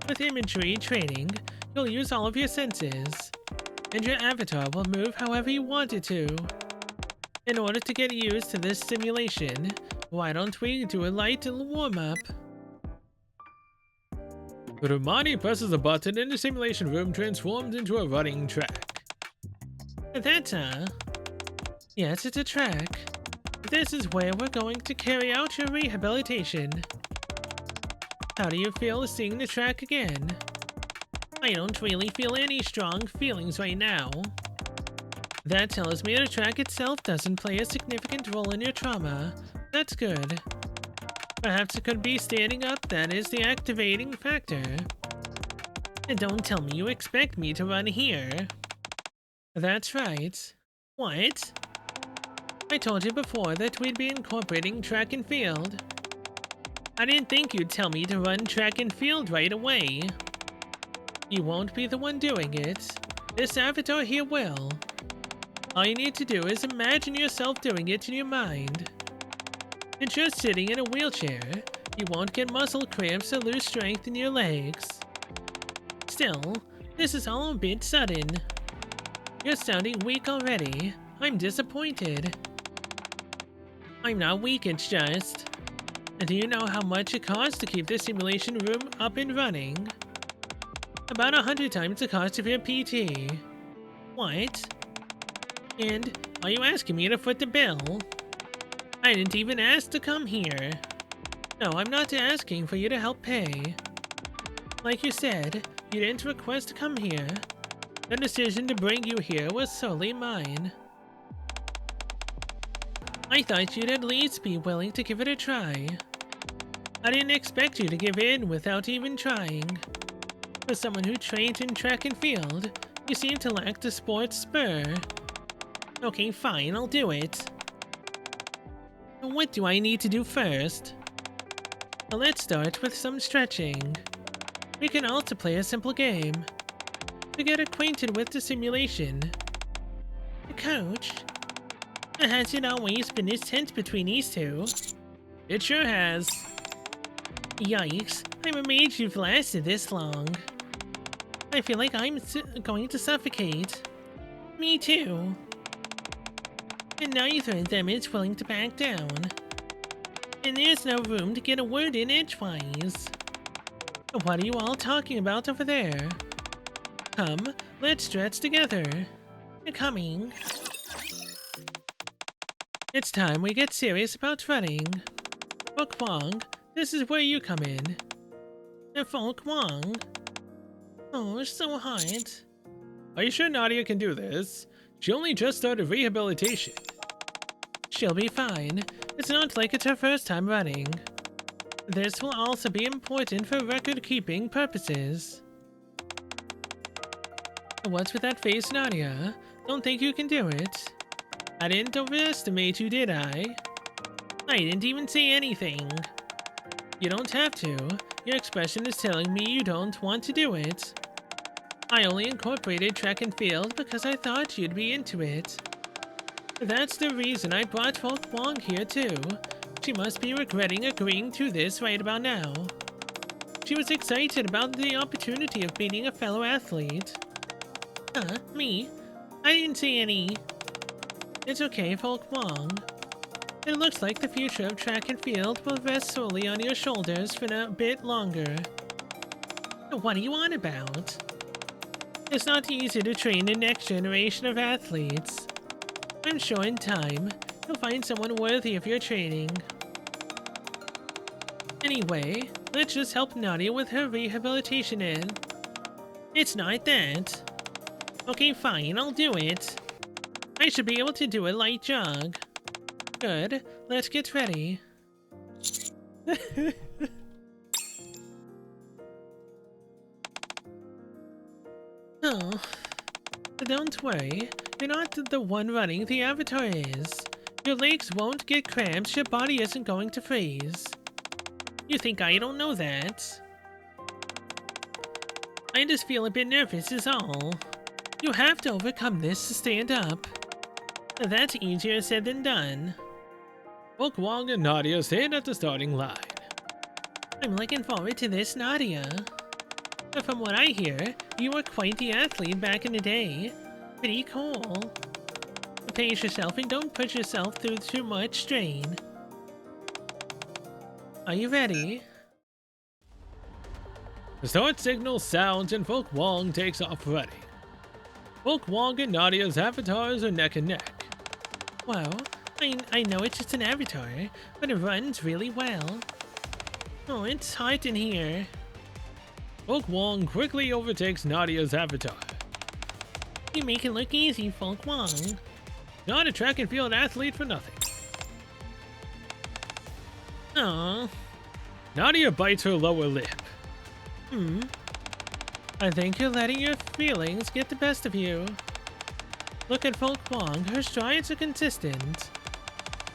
With imagery training, you'll use all of your senses, and your avatar will move however you want it to. In order to get used to this simulation, why don't we do a light warm-up? Rumani presses a button and the simulation room transforms into a running track. That's yes, it's a track. This is where we're going to carry out your rehabilitation. How do you feel seeing the track again? I don't really feel any strong feelings right now. That tells me the track itself doesn't play a significant role in your trauma. That's good. Perhaps it could be standing up that is the activating factor. And don't tell me you expect me to run here. That's right. What? I told you before that we'd be incorporating track and field. I didn't think you'd tell me to run track and field right away. You won't be the one doing it. This avatar here will. All you need to do is imagine yourself doing it in your mind. If you're sitting in a wheelchair, you won't get muscle cramps or lose strength in your legs. Still, this is all a bit sudden. You're sounding weak already. I'm disappointed. I'm not weak, it's just... Do you know how much it costs to keep this simulation room up and running? About 100 times the cost of your PT. What? And are you asking me to foot the bill? I didn't even ask to come here. No, I'm not asking for you to help pay. Like you said, you didn't request to come here. The decision to bring you here was solely mine. I thought you'd at least be willing to give it a try. I didn't expect you to give in without even trying. For someone who trained in track and field, you seem to lack the sports spur. Okay, fine, I'll do it. What do I need to do first? Well, let's start with some stretching. We can also play a simple game to get acquainted with the simulation. Coach, has it always been this tense between these two? It sure has. Yikes, I'm amazed you've lasted this long. I feel like I'm going to suffocate. Me too. And neither of them is willing to back down. And there's no room to get a word in edgewise. What are you all talking about over there? Come, let's stretch together. Coming. It's time we get serious about running. Folk Wong, this is where you come in. Folk Wong. Oh, so hard. Are you sure Nadia can do this? She only just started rehabilitation. She'll be fine. It's not like it's her first time running. This will also be important for record-keeping purposes. What's with that face, Nadia? Don't think you can do it. I didn't overestimate you, did I? I didn't even say anything. You don't have to. Your expression is telling me you don't want to do it. I only incorporated track and field because I thought you'd be into it. That's the reason I brought Folk Wong here too. She must be regretting agreeing to this right about now. She was excited about the opportunity of meeting a fellow athlete. Huh? Me? I didn't say any. It's okay, Folk Wong. It looks like the future of track and field will rest solely on your shoulders for a bit longer. What are you on about? It's not easy to train the next generation of athletes. I'm sure in time, you'll find someone worthy of your training. Anyway, let's just help Nadia with her rehabilitation in. It's not that. Okay, fine, I'll do it. I should be able to do a light jog. Good, let's get ready. Oh, don't worry. You're not the one running, the avatar is. Your legs won't get cramps, your body isn't going to freeze. You think I don't know that? I just feel a bit nervous is all. You have to overcome this to stand up. That's easier said than done. Folk Wong and Nadia stand at the starting line. I'm looking forward to this, Nadia. But from what I hear, you were quite the athlete back in the day. Pretty cool. Pace yourself and don't put yourself through too much strain. Are you ready? The start signal sounds and Folk Wong takes off running. Folk Wong and Nadia's avatars are neck and neck. Well, I know it's just an avatar, but it runs really well. Oh, it's hot in here. Folk Wong quickly overtakes Nadia's avatar. You make it look easy, Folk Wong. Not a track and field athlete for nothing. Aww. Nadia bites her lower lip. I think you're letting your feelings get the best of you. Look at Folk Wong, her strides are consistent.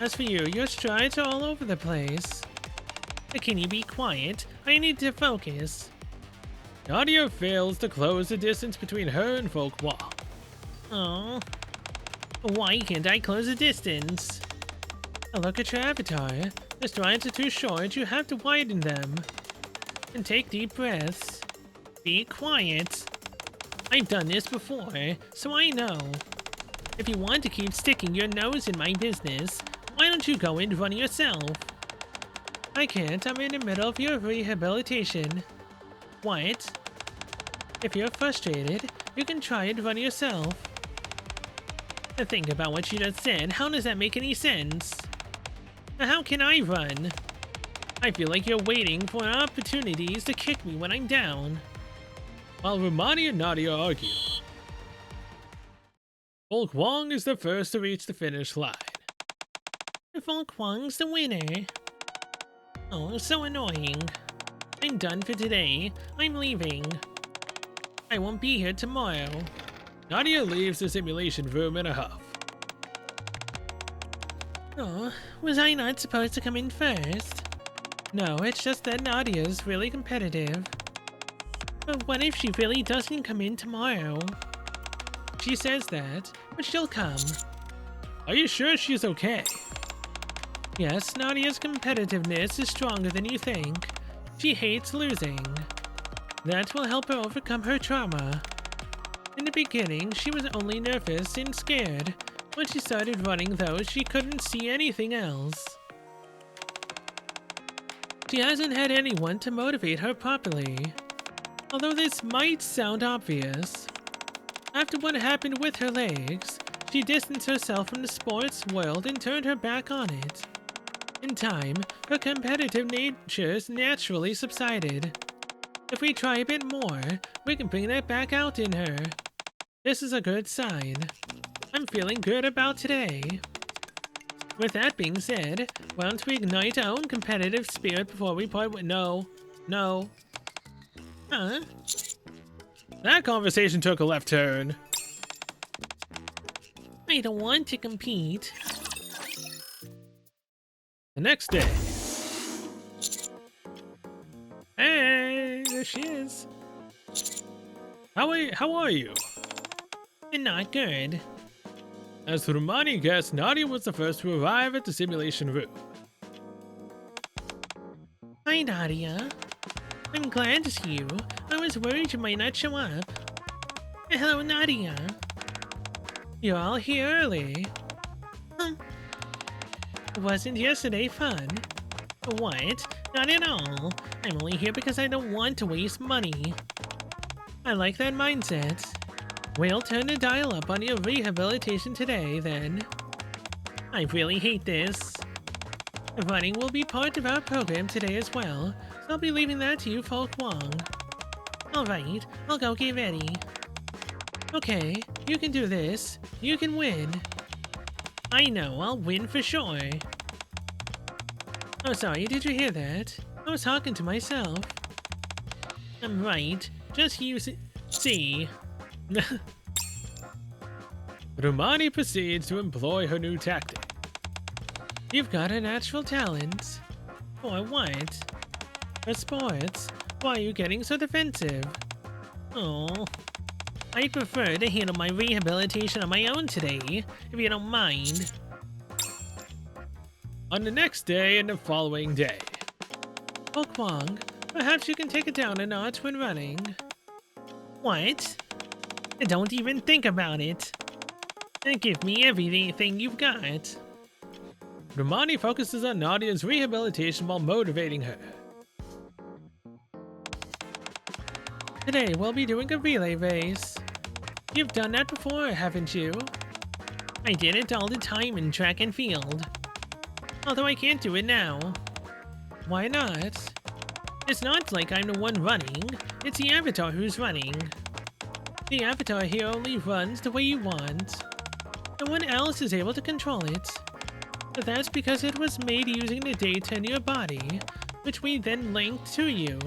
As for you, your strides are all over the place. Can you be quiet? I need to focus. Nadia fails to close the distance between her and Folk Wong. Oh, why can't I close the distance? Look at your avatar. The strides are too short, you have to widen them. And take deep breaths. Be quiet. I've done this before, so I know. If you want to keep sticking your nose in my business, why don't you go and run yourself? I can't, I'm in the middle of your rehabilitation. What? If you're frustrated, you can try and run yourself. Think about what you just said. How does that make any sense? How can I run? I feel like you're waiting for opportunities to kick me when I'm down. While Rumani and Nadia argue, Volk Wong is the first to reach the finish line. Volk Wong's the winner. Oh, so annoying. I'm done for today. I'm leaving. I won't be here tomorrow. Nadia leaves the simulation room in a huff. Oh, was I not supposed to come in first? No, it's just that Nadia's really competitive. But what if she really doesn't come in tomorrow? She says that, but she'll come. Are you sure she's okay? Yes, Nadia's competitiveness is stronger than you think. She hates losing. That will help her overcome her trauma. In the beginning, she was only nervous and scared. When she started running, though, she couldn't see anything else. She hasn't had anyone to motivate her properly. Although this might sound obvious. After what happened with her legs, she distanced herself from the sports world and turned her back on it. In time, her competitive nature naturally subsided. If we try a bit more, we can bring that back out in her. This is a good sign. I'm feeling good about today. With that being said, why don't we ignite our own competitive spirit before we part with— No. Huh? That conversation took a left turn. I don't want to compete. The next day. Hey, there she is. How are you? Not good. As Rumani guessed, Nadia was the first to arrive at the simulation room. Hi, Nadia. I'm glad to see you. I was worried you might not show up. Hello, Nadia. You're all here early. Wasn't yesterday fun? What? Not at all. I'm only here because I don't want to waste money. I like that mindset. We'll turn the dial up on your rehabilitation today, then. I really hate this. Running will be part of our program today as well, so I'll be leaving that to you, Volk Wong. Alright, I'll go get ready. Okay, you can do this. You can win. I know, I'll win for sure. Oh, sorry, did you hear that? I was talking to myself. I'm right, just use it. See. Rumani proceeds to employ her new tactic. You've got a natural talent. For what? For sports? Why are you getting so defensive? Oh, I'd prefer to handle my rehabilitation on my own today, if you don't mind. On the next day and the following day. Volk Wong, perhaps you can take it down a notch when running. What? Don't even think about it. Give me everything you've got. Rumani focuses on Nadia's rehabilitation while motivating her. Today we'll be doing a relay race. You've done that before, haven't you? I did it all the time in track and field. Although I can't do it now. Why not? It's not like I'm the one running, it's the avatar who's running. The avatar here only runs the way you want. No one else is able to control it. But that's because it was made using the data in your body, which we then linked to you.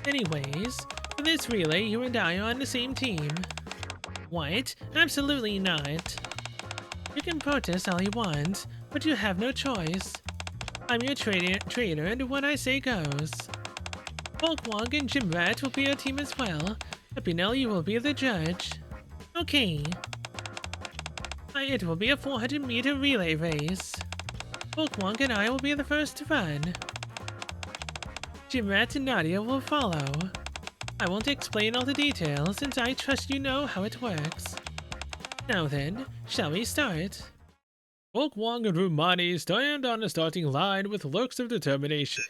Anyways, for this relay, you and I are on the same team. What? Absolutely not. You can protest all you want, but you have no choice. I'm your trainer, and what I say goes. Volk Wong and Jim Rat will be our team as well. Pinelli will be the judge. Okay. It will be a 400-meter relay race. Volk Wong and I will be the first to run. Jim Rat and Nadia will follow. I won't explain all the details since I trust you know how it works. Now then, shall we start? Volk Wong and Rumani stand on the starting line with looks of determination.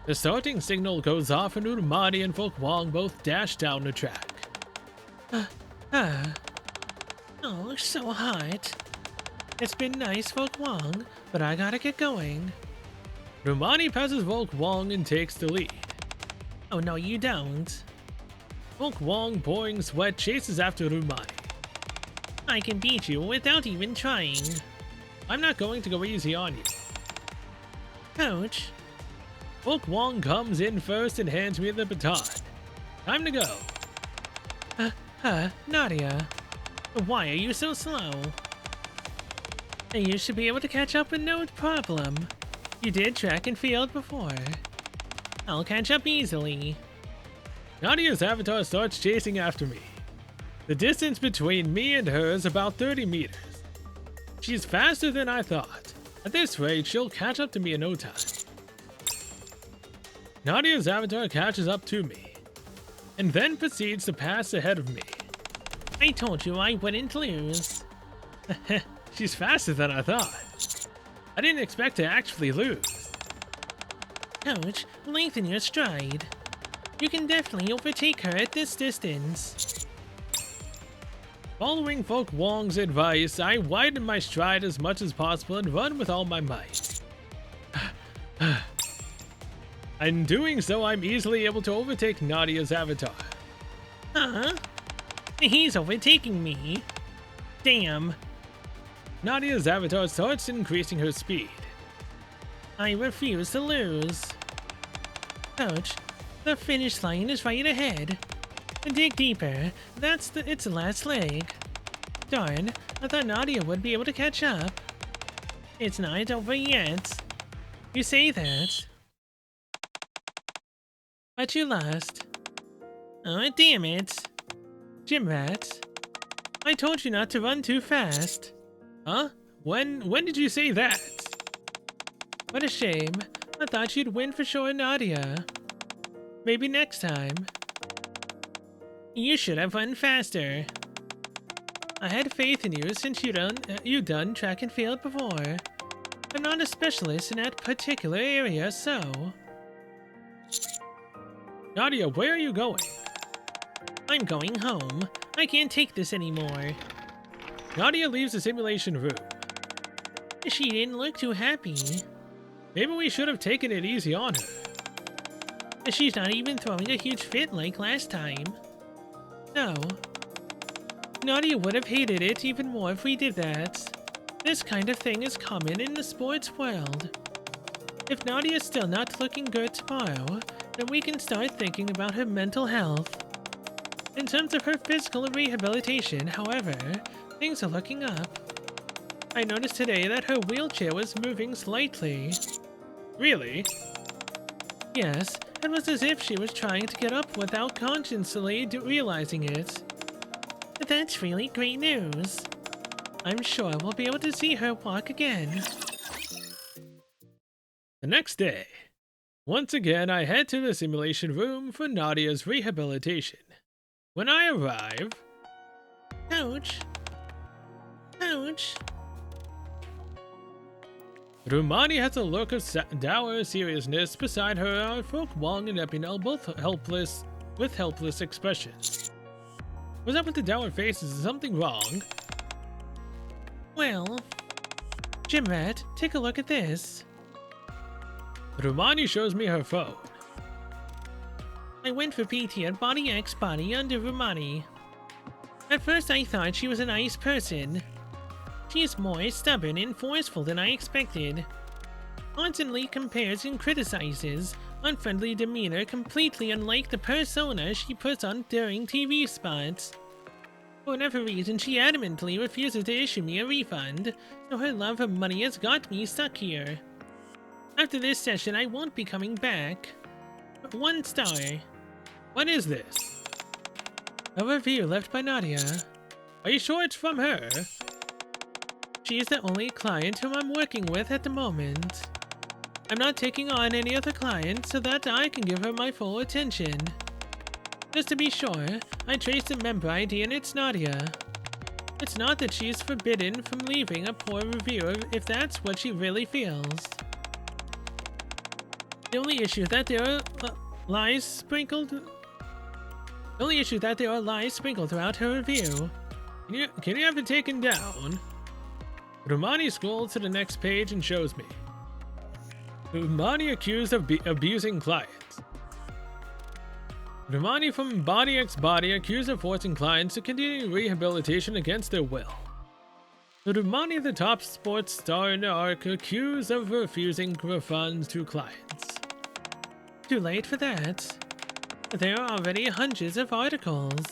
The starting signal goes off and Urumani and Folk Wong both dash down the track. Oh, so hot. It's been nice, Folk Wong, but I gotta get going. Urumani passes Folk Wong and takes the lead. Oh, no, you don't. Folk Wong, pouring sweat, chases after Urumani. I can beat you without even trying. I'm not going to go easy on you. Coach. Folk Wong comes in first and hands me the baton. Time to go. Nadia. Why are you so slow? You should be able to catch up with no problem. You did track and field before. I'll catch up easily. Nadia's avatar starts chasing after me. The distance between me and her is about 30 meters. She's faster than I thought. At this rate, she'll catch up to me in no time. Nadia's avatar catches up to me, and then proceeds to pass ahead of me. I told you I wouldn't lose. She's faster than I thought. I didn't expect to actually lose. Coach, lengthen your stride. You can definitely overtake her at this distance. Following Folk Wong's advice, I widen my stride as much as possible and run with all my might. In doing so, I'm easily able to overtake Nadia's avatar. Huh? He's overtaking me. Damn. Nadia's avatar starts increasing her speed. I refuse to lose. Coach, the finish line is right ahead. Dig deeper. That's its last leg. Darn, I thought Nadia would be able to catch up. It's not over yet. You say that. But you lost. Oh, damn it. Gym rat. I told you not to run too fast. Huh? When did you say that? What a shame. I thought you'd win for sure, Nadia. Maybe next time. You should have run faster. I had faith in you since you've done track and field before. I'm not a specialist in that particular area, so... Nadia, where are you going? I'm going home. I can't take this anymore. Nadia leaves the simulation room. She didn't look too happy. Maybe we should have taken it easy on her. She's not even throwing a huge fit like last time. No. Nadia would have hated it even more if we did that. This kind of thing is common in the sports world. If Nadia's still not looking good tomorrow, then we can start thinking about her mental health. In terms of her physical rehabilitation, however, things are looking up. I noticed today that her wheelchair was moving slightly. Really? Yes, it was as if she was trying to get up without consciously realizing it. That's really great news. I'm sure we'll be able to see her walk again. The next day, once again I head to the simulation room for Nadia's rehabilitation. When I arrive... Ouch. Ouch. Rumani has a look of dour seriousness. Beside her are Folk Wong and Epinel, both with helpless expressions. What's up with the dour faces? Is something wrong? Well, Gym Rat, take a look at this. Rumani shows me her phone. I went for PT at Body X Body under Rumani. At first I thought she was a nice person. She's more stubborn and forceful than I expected. Constantly compares and criticizes, unfriendly demeanor completely unlike the persona she puts on during TV spots. For whatever reason, she adamantly refuses to issue me a refund, so her love of money has got me stuck here. After this session, I won't be coming back. 1 star. What is this? A review left by Nadia. Are you sure it's from her? She is the only client whom I'm working with at the moment. I'm not taking on any other clients so that I can give her my full attention. Just to be sure, I traced the member ID and it's Nadia. It's not that she's forbidden from leaving a poor review if that's what she really feels. The only issue that there are lies sprinkled. The only issue that there are lies sprinkled throughout her review. Can you have it taken down? Romani scrolls to the next page and shows me. Romani accused of abusing clients. Romani from Body X Body accused of forcing clients to continue rehabilitation against their will. Romani, the top sports star in the arc, accused of refusing refunds to clients. Too late for that. There are already hundreds of articles.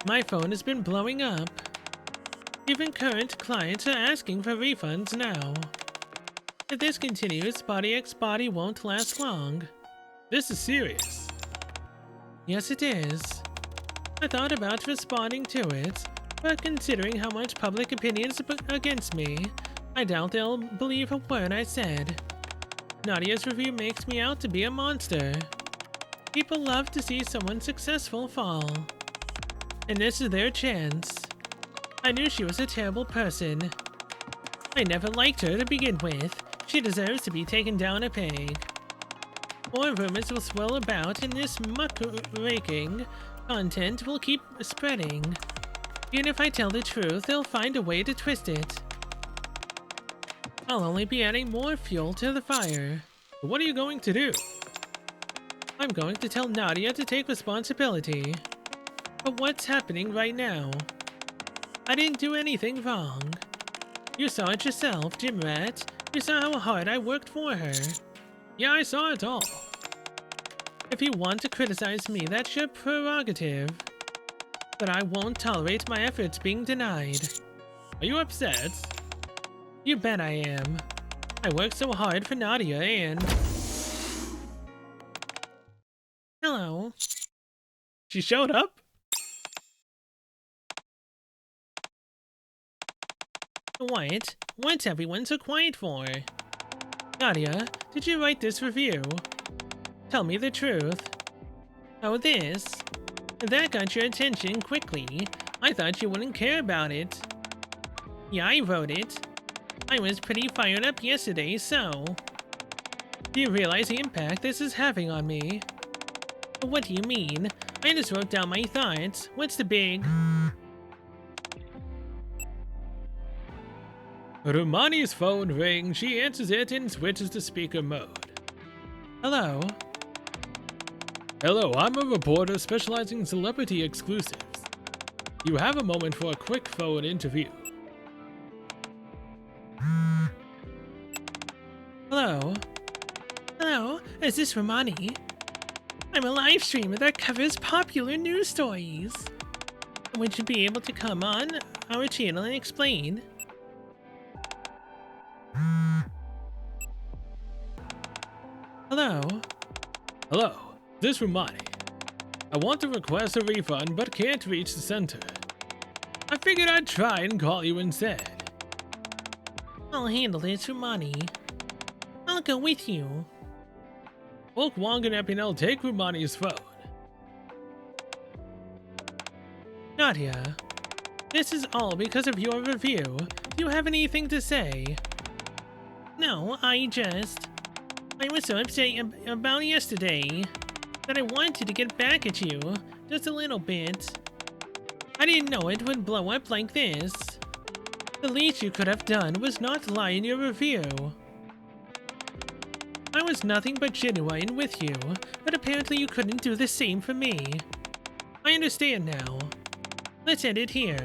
My phone has been blowing up. Even current clients are asking for refunds now. If this continues, Body X Body won't last long. This is serious. Yes, it is. I thought about responding to it, but considering how much public opinion is against me, I doubt they'll believe a word I said. Nadia's review makes me out to be a monster. People love to see someone successful fall. And this is their chance. I knew she was a terrible person. I never liked her to begin with. She deserves to be taken down a peg. More rumors will swirl about, and this muckraking content will keep spreading. Even if I tell the truth, they'll find a way to twist it. I'll only be adding more fuel to the fire. What are you going to do? I'm going to tell Nadia to take responsibility for what's happening right now. I didn't do anything wrong. You saw it yourself, Jim Rat. You saw how hard I worked for her. Yeah, I saw it all. If you want to criticize me, that's your prerogative. But I won't tolerate my efforts being denied. Are you upset? You bet I am. I worked so hard for Nadia and... Hello. She showed up? What? What's everyone so quiet for? Nadia, did you write this review? Tell me the truth. Oh, this? That got your attention quickly. I thought you wouldn't care about it. Yeah, I wrote it. I was pretty fired up yesterday, so... Do you realize the impact this is having on me? What do you mean? I just wrote down my thoughts. What's the big... Romani's phone rings. She answers it and switches to speaker mode. Hello? Hello, I'm a reporter specializing in celebrity exclusives. You have a moment for a quick phone interview. Hello? Hello? Is this Romani? I'm a live streamer that covers popular news stories. Would you be able to come on our channel and explain? Hello? Hello, this is Romani. I want to request a refund but can't reach the center. I figured I'd try and call you instead. I'll handle this, Romani. I'll go with you. Volk Wanganepinel, take Romani's phone. Nadia, this is all because of your review. Do you have anything to say? No, I was so upset about yesterday that I wanted to get back at you just a little bit. I didn't know it would blow up like this. The least you could have done was not lie in your review. I was nothing but genuine with you, but apparently you couldn't do the same for me. I understand now. Let's end it here.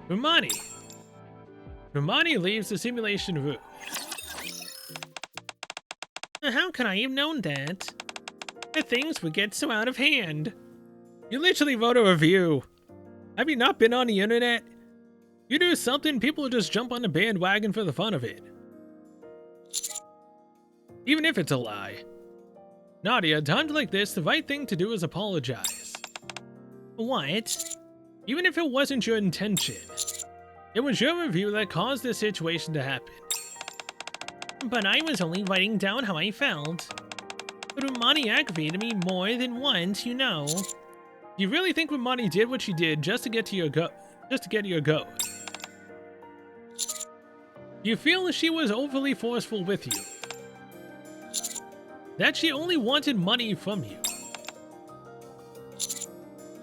Romani. Romani leaves the simulation room. How could I have known that? That things would get so out of hand. You literally wrote a review. Have you not been on the internet? You do something, people just jump on the bandwagon for the fun of it. Even if it's a lie. Nadia, times like this, the right thing to do is apologize. What? Even if it wasn't your intention. It was your review that caused this situation to happen. But I was only writing down how I felt. Romani aggravated me more than once, you know. Do you really think Romani did what she did just to get to your goat? Do you feel she was overly forceful with you? that she only wanted money from you.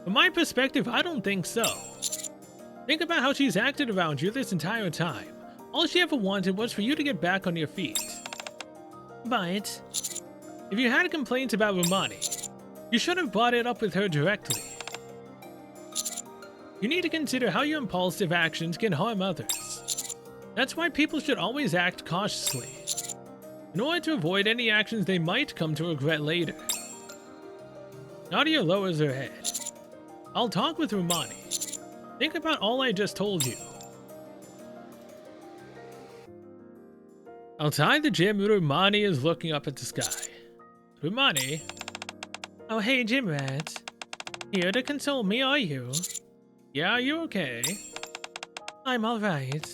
From my perspective, I don't think so. Think about how she's acted around you this entire time. All she ever wanted was for you to get back on your feet. But If you had complaints about Romani, you should have brought it up with her directly. You need to consider how your impulsive actions can harm others. That's why people should always act cautiously, in order to avoid any actions they might come to regret later. Nadia lowers her head. I'll talk with Romani. Think about all I just told you. Outside the gym, Romani is looking up at the sky. Romani? oh hey, Gym Rat. Here to console me, are you? Yeah, are you okay? I'm alright.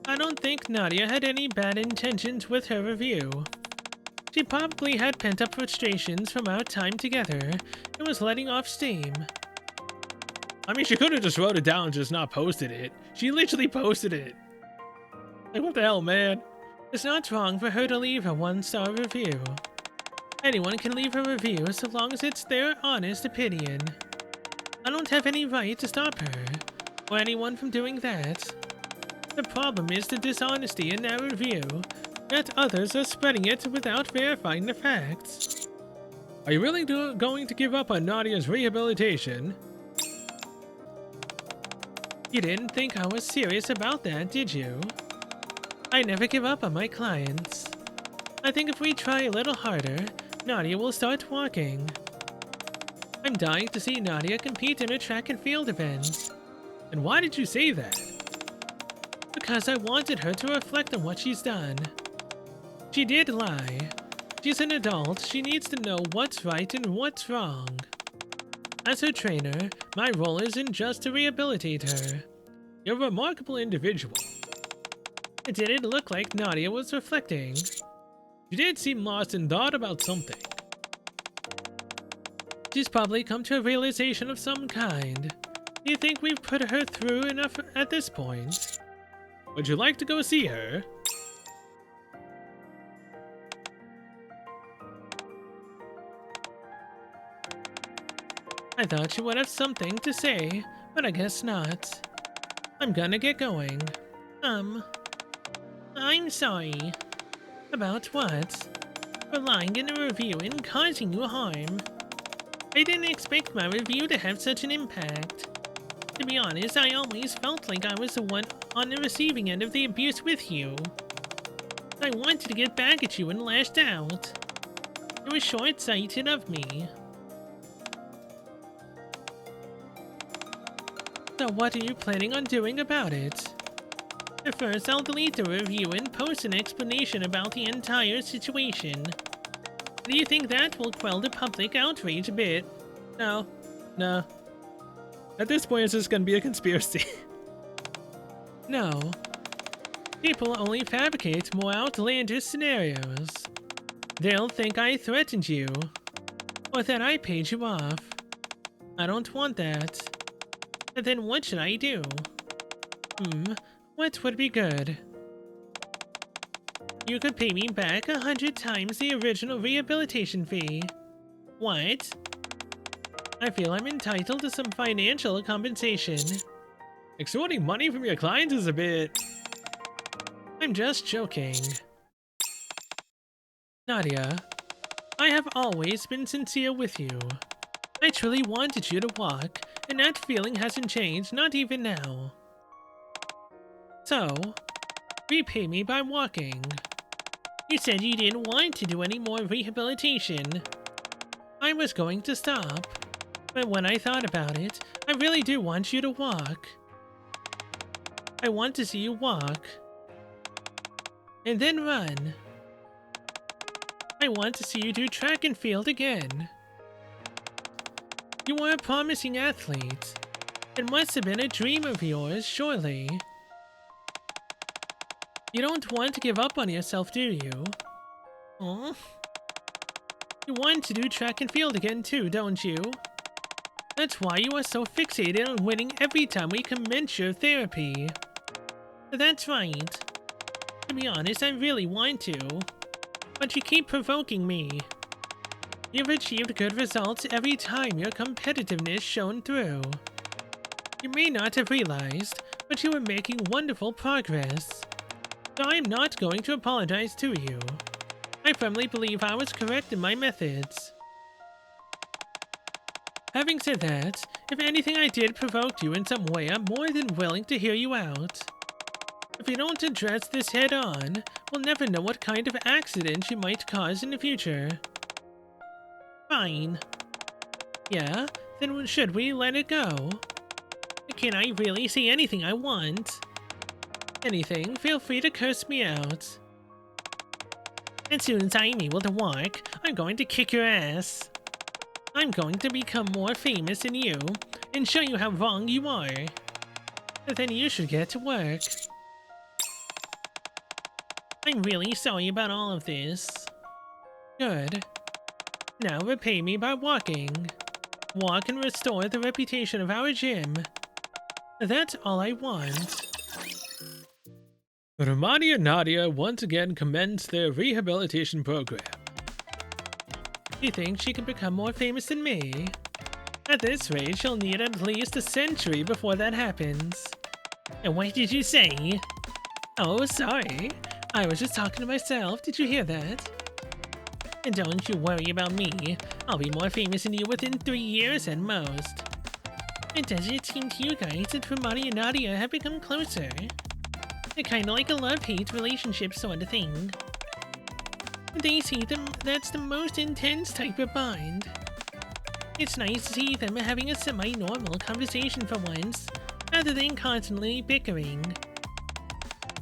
I don't think Nadia had any bad intentions with her review. She probably had pent-up frustrations from our time together and was letting off steam. I mean, she could have just wrote it down and just not posted it. She literally posted it. Like, what the hell, man? It's not wrong for her to leave a 1-star review. Anyone can leave a review so long as it's their honest opinion. I don't have any right to stop her, or anyone from doing that. The problem is the dishonesty in that review, that others are spreading it without verifying the facts. Are you really going to give up on Nadia's rehabilitation? You didn't think I was serious about that, did you? I never give up on my clients. I think if we try a little harder, Nadia will start walking. I'm dying to see Nadia compete in a track and field event. And why did you say that? Because I wanted her to reflect on what she's done. She did lie. She's an adult, she needs to know what's right and what's wrong. As her trainer, my role isn't just to rehabilitate her. You're a remarkable individual. It didn't look like Nadia was reflecting. You did seem lost in thought about something. She's probably come to a realization of some kind. Do you think we've put her through enough at this point? Would you like to go see her? I thought you would have something to say, but I guess not. I'm gonna get going. I'm sorry. About what? For lying in a review and causing you harm. I didn't expect my review to have such an impact. To be honest, I always felt like I was the one on the receiving end of the abuse with you. I wanted to get back at you and lashed out. It was short-sighted of me. So what are you planning on doing about it? At first, I'll delete the review and post an explanation about the entire situation. Do you think that will quell the public outrage a bit? No. At this point, it's just gonna be a conspiracy. No. People only fabricate more outlandish scenarios. They'll think I threatened you, or that I paid you off. I don't want that. But then what should I do? What would be good? You could pay me back 100 times the original rehabilitation fee. What? I feel I'm entitled to some financial compensation. Extorting money from your clients is a bit... I'm just joking. Nadia, I have always been sincere with you. I truly wanted you to walk, and that feeling hasn't changed, not even now. So, repay me by walking. You said you didn't want to do any more rehabilitation. I was going to stop, but when I thought about it, I really do want you to walk. I want to see you walk. And then run. I want to see you do track and field again. You are a promising athlete. It must have been a dream of yours, surely. You don't want to give up on yourself, do you? Aw. You want to do track and field again too, don't you? That's why you are so fixated on winning every time we commence your therapy. That's right. To be honest, I really want to. But you keep provoking me. You've achieved good results every time your competitiveness shone through. You may not have realized, but you were making wonderful progress. So I'm not going to apologize to you. I firmly believe I was correct in my methods. Having said that, if anything I did provoked you in some way, I'm more than willing to hear you out. If you don't address this head on, we'll never know what kind of accident you might cause in the future. Fine. Yeah? Then should we let it go? Can I really say anything I want? Anything, feel free to curse me out. As soon as I'm able to walk, I'm going to kick your ass. I'm going to become more famous than you and show you how wrong you are. But then you should get to work. I'm really sorry about all of this. Good. Now repay me by walking. Walk and restore the reputation of our gym. That's all I want. Romani and Nadia once again commenced their rehabilitation program. You think she can become more famous than me? At this rate, she'll need at least a century before that happens. And what did you say? Oh, sorry. I was just talking to myself. Did you hear that? And don't you worry about me. I'll be more famous than you within 3 years at most. And does it seem to you guys that Romani and Nadia have become closer? They're kinda like a love-hate relationship sort of thing. They see them, that's the most intense type of bond. It's nice to see them having a semi-normal conversation for once, rather than constantly bickering.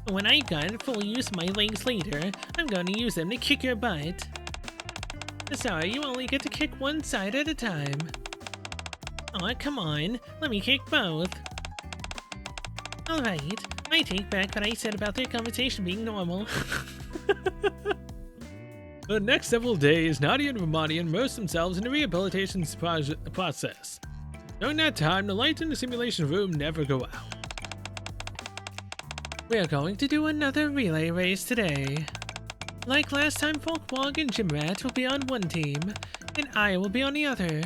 When I got full use of my legs later, I'm going to use them to kick your butt. Sorry, you only get to kick one side at a time. Aw, come on, let me kick both. Alright, I take back what I said about their conversation being normal. For the next several days, Nadia and Romani immersed themselves in the rehabilitation process. During that time, the lights in the simulation room never go out. We are going to do another relay race today. Like last time, Folkwog and Jimrat will be on one team, and I will be on the other.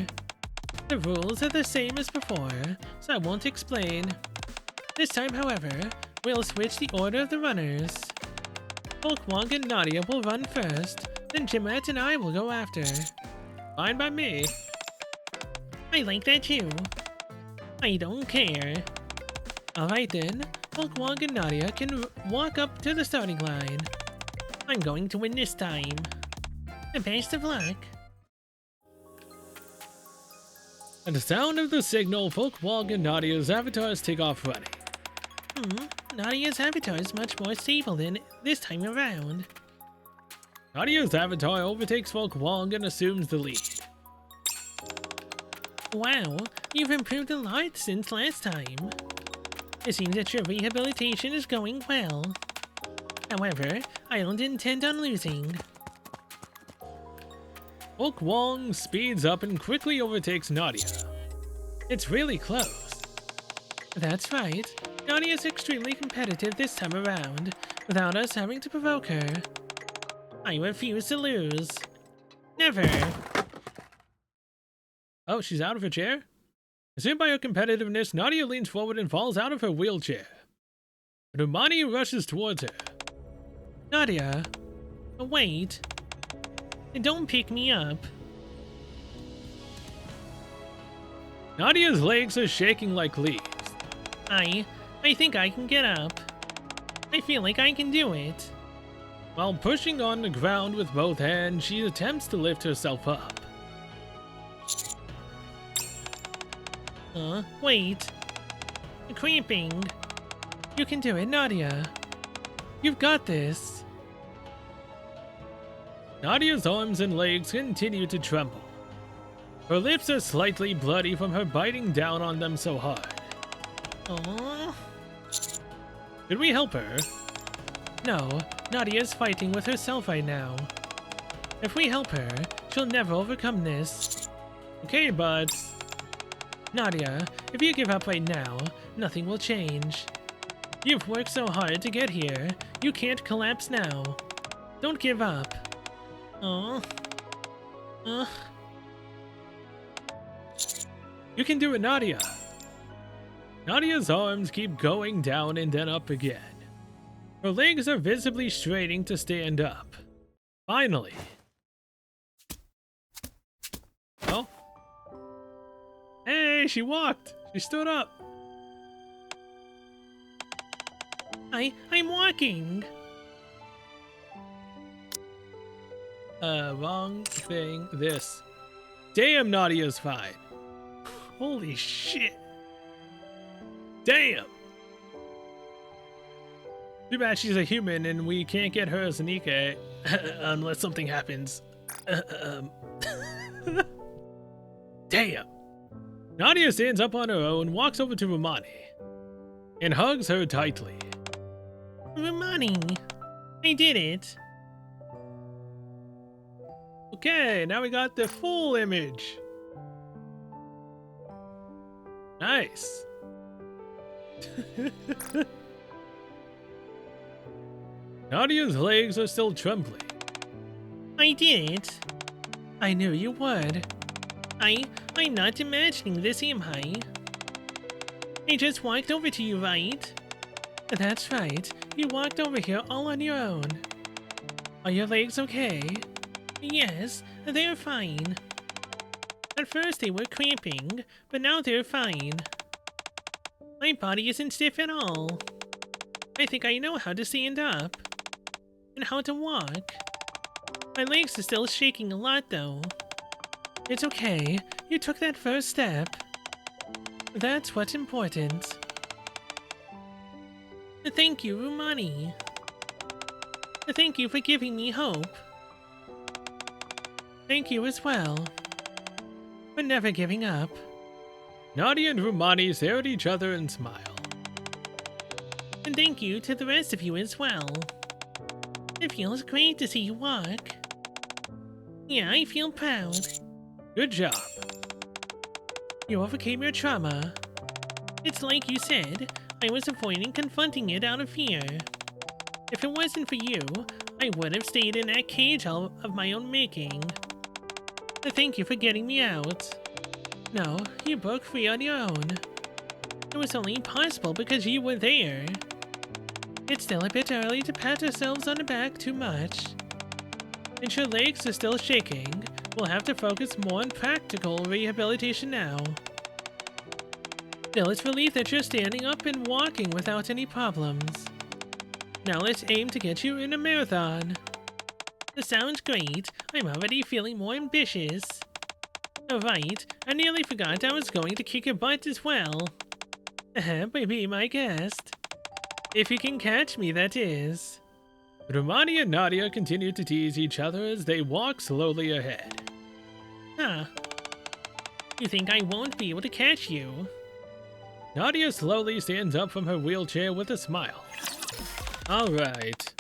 The rules are the same as before, so I won't explain. This time, however, we'll switch the order of the runners. Folkwog and Nadia will run first, then Jimrat and I will go after. Fine by me. I like that too. I don't care. Alright then, Folkwog and Nadia can walk up to the starting line. I'm going to win this time. And best of luck. At the sound of the signal, Folkwog and Nadia's avatars take off running. Nadia's avatar is much more stable than this time around. Nadia's avatar overtakes Folkwog and assumes the lead. Wow, you've improved a lot since last time. It seems that your rehabilitation is going well. However, I don't intend on losing. Folkwog speeds up and quickly overtakes Nadia. It's really close. That's right. Nadia is extremely competitive this time around, without us having to provoke her. I refuse to lose. Never. Oh, she's out of her chair? Assumed by her competitiveness, Nadia leans forward and falls out of her wheelchair. Romani rushes towards her. Nadia, wait. Don't pick me up. Nadia's legs are shaking like leaves. I think I can get up. I feel like I can do it. While pushing on the ground with both hands, she attempts to lift herself up. Wait. Cramping. You can do it, Nadia. You've got this. Nadia's arms and legs continue to tremble. Her lips are slightly bloody from her biting down on them so hard. Aww. Should we help her? No, Nadia's fighting with herself right now. If we help her, she'll never overcome this. Okay, but... Nadia, if you give up right now, nothing will change. You've worked so hard to get here, you can't collapse now. Don't give up. Aww. Uh, You can do it, Nadia. Nadia's arms keep going down and then up again. Her legs are visibly straining to stand up. Finally. Oh. Hey, she walked. She stood up. I'm walking. Wrong thing. This. Damn, Nadia's fine. Holy shit. Damn. Too bad she's a human and we can't get her as a Nikke unless something happens. Damn. Nadia stands up on her own, walks over to Rumani, and hugs her tightly. Rumani, I did it. Okay, now we got the full image. Nice. Nadia's legs are still trembling. I did it. I knew you would. I'm not imagining this, am I? I just walked over to you, right? That's right. You walked over here all on your own. Are your legs okay? Yes, they're fine. At first they were cramping, but now they're fine. My body isn't stiff at all. I think I know how to stand up. And how to walk. My legs are still shaking a lot though. It's okay, you took that first step. That's what's important. Thank you, Rumani. Thank you for giving me hope. Thank you as well. For never giving up. Nadia and Rumani stare at each other and smile. And thank you to the rest of you as well. It feels great to see you walk. Yeah, I feel proud. Good job. You overcame your trauma. It's like you said, I was avoiding confronting it out of fear. If it wasn't for you, I would have stayed in that cage of my own making. Thank you for getting me out. No, you broke free on your own. It was only possible because you were there. It's still a bit early to pat ourselves on the back too much. Since your legs are still shaking, we'll have to focus more on practical rehabilitation now. Still, it's relief that you're standing up and walking without any problems. Now let's aim to get you in a marathon. This sounds great. I'm already feeling more ambitious. Oh, right, I nearly forgot I was going to kick your butt as well. Be my guest. If you can catch me, that is. Rumani and Nadia continue to tease each other as they walk slowly ahead. Huh. You think I won't be able to catch you? Nadia slowly stands up from her wheelchair with a smile. Alright.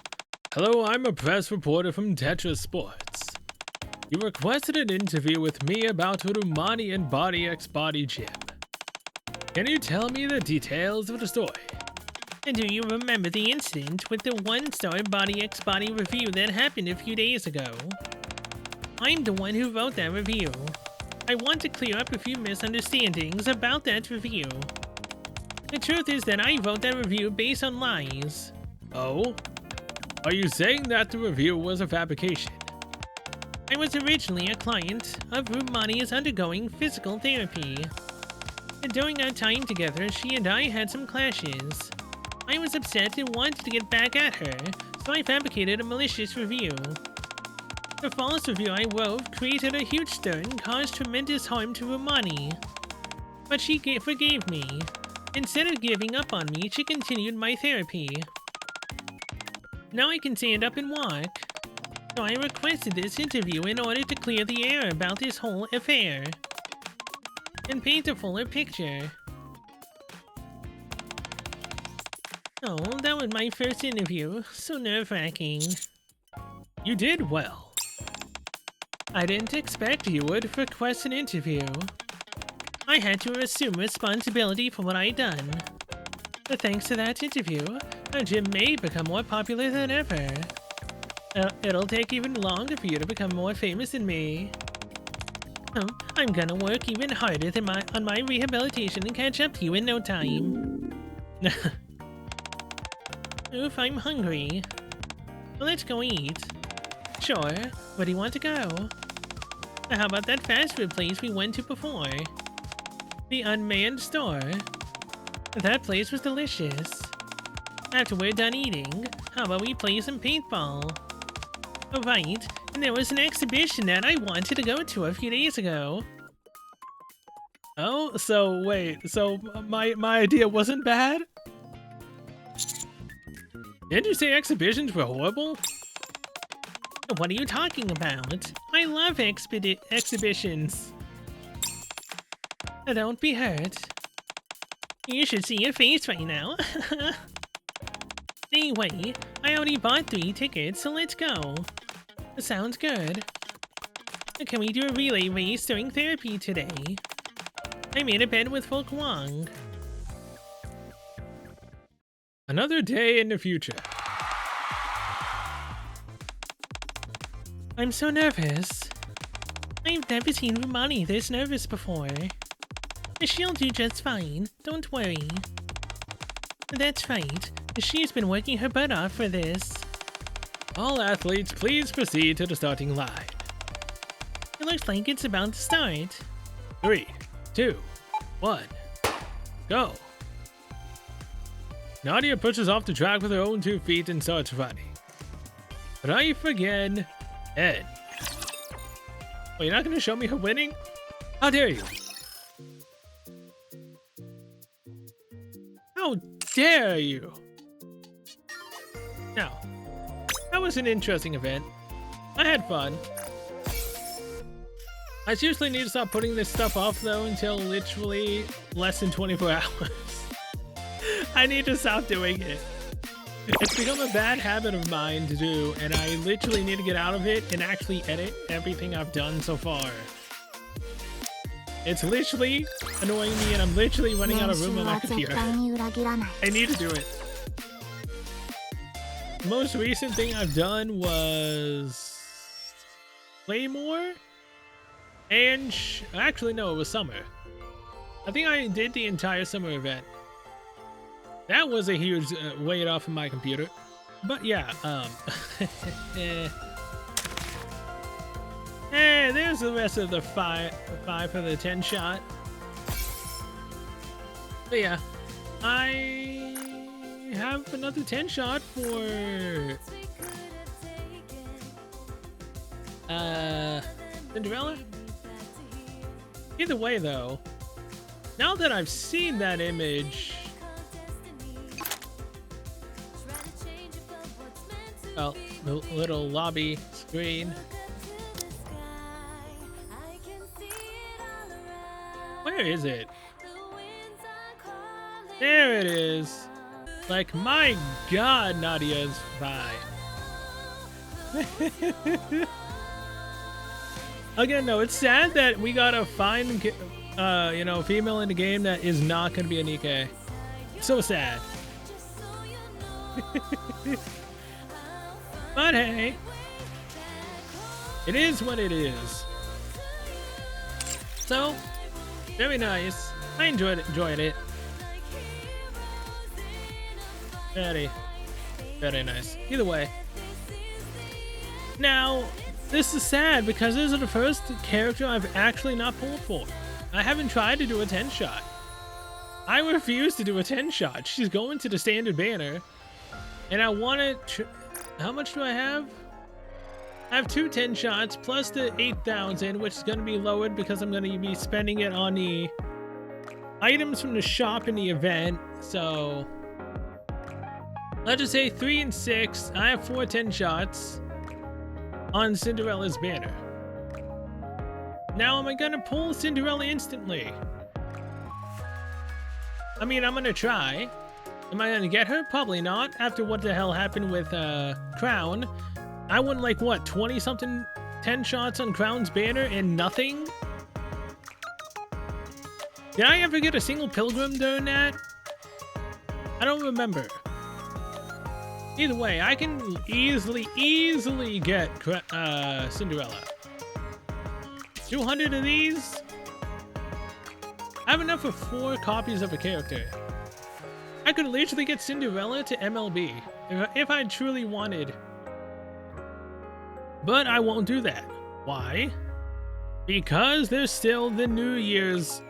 Hello, I'm a press reporter from Tetra Sports. You requested an interview with me about Rumani and Body X Body Gym. Can you tell me the details of the story? And do you remember the incident with the one-star Body X Body review that happened a few days ago? I'm the one who wrote that review. I want to clear up a few misunderstandings about that review. The truth is that I wrote that review based on lies. Oh? Are you saying that the review was a fabrication? I was originally a client of Rumani is undergoing physical therapy. And during our time together, she and I had some clashes. I was upset and wanted to get back at her, so I fabricated a malicious review. The false review I wrote created a huge stir and caused tremendous harm to Rumani. But she forgave me. Instead of giving up on me, she continued my therapy. Now I can stand up and walk. So I requested this interview in order to clear the air about this whole affair. And paint a fuller picture. Oh, that was my first interview. So nerve-wracking. You did well. I didn't expect you would request an interview. I had to assume responsibility for what I'd done. But thanks to that interview, our gym may become more popular than ever. It'll take even longer for you to become more famous than me. I'm gonna work even harder on my rehabilitation and catch up to you in no time. Oof, I'm hungry. Well, let's go eat. Sure, where do you want to go? How about that fast food place we went to before? The unmanned store. That place was delicious. After we're done eating, how about we play some paintball? Oh, right, and there was an exhibition that I wanted to go to a few days ago. Oh, so wait, so my idea wasn't bad? Didn't you say exhibitions were horrible? What are you talking about? I love exhibitions. Don't be hurt. You should see your face right now. Anyway, I already bought 3 tickets, so let's go. Sounds good. Can we do a relay race during therapy today? I made a bet with Folk Wong. Another day in the future. I'm so nervous. I've never seen Rumani this nervous before. She'll do just fine, don't worry. That's right, she's been working her butt off for this. All athletes, please proceed to the starting line. It looks like it's about to start. 3, 2, 1, go. Nadia pushes off the track with her own 2 feet and starts running. Raif again, and... Well, you're not going to show me her winning? How dare you? How dare you? Now, that was an interesting event. I had fun. I seriously need to stop putting this stuff off though until literally less than 24 hours. I need to stop doing it. It's become a bad habit of mine to do, and I literally need to get out of it and actually edit everything I've done so far. It's literally annoying me, and I'm literally running out of room on my computer. I need to do it. The most recent thing I've done was Claymore, and actually no, it was Summer. I think I did the entire Summer event. That was a huge weight off of my computer. But yeah, there's the rest of the 5 for the 10 shot. But yeah, I have another 10 shot for Cinderella. Either way though, now that I've seen that image, well, the little lobby screen. Where is it? There it is. Like, my God, Nadia's fine. Again, no, it's sad that we gotta find, you know, female in the game that is not gonna be a Nikke. So sad. But hey, it is what it is. So, very nice. I enjoyed it. Very, very nice. Either way. Now, this is sad because this is the first character I've actually not pulled for. I haven't tried to do a 10 shot. I refuse to do a 10 shot. She's going to the standard banner. And I want to... How much do I have? I have 2 10 shots plus the 8,000, which is going to be lowered because I'm going to be spending it on the items from the shop in the event. So let's just say 3 and 6. I have 4 10 shots on Cinderella's banner. Now, am I going to pull Cinderella instantly? I mean, I'm going to try. Am I gonna get her? Probably not. After what the hell happened with Crown, I won like what, 20 something 10 shots on Crown's banner and nothing? Did I ever get a single pilgrim during that? I don't remember. Either way, I can easily get Cinderella. 200 of these? I have enough for 4 copies of a character. I could literally get Cinderella to MLB if I truly wanted. But I won't do that. Why? Because there's still the New Year's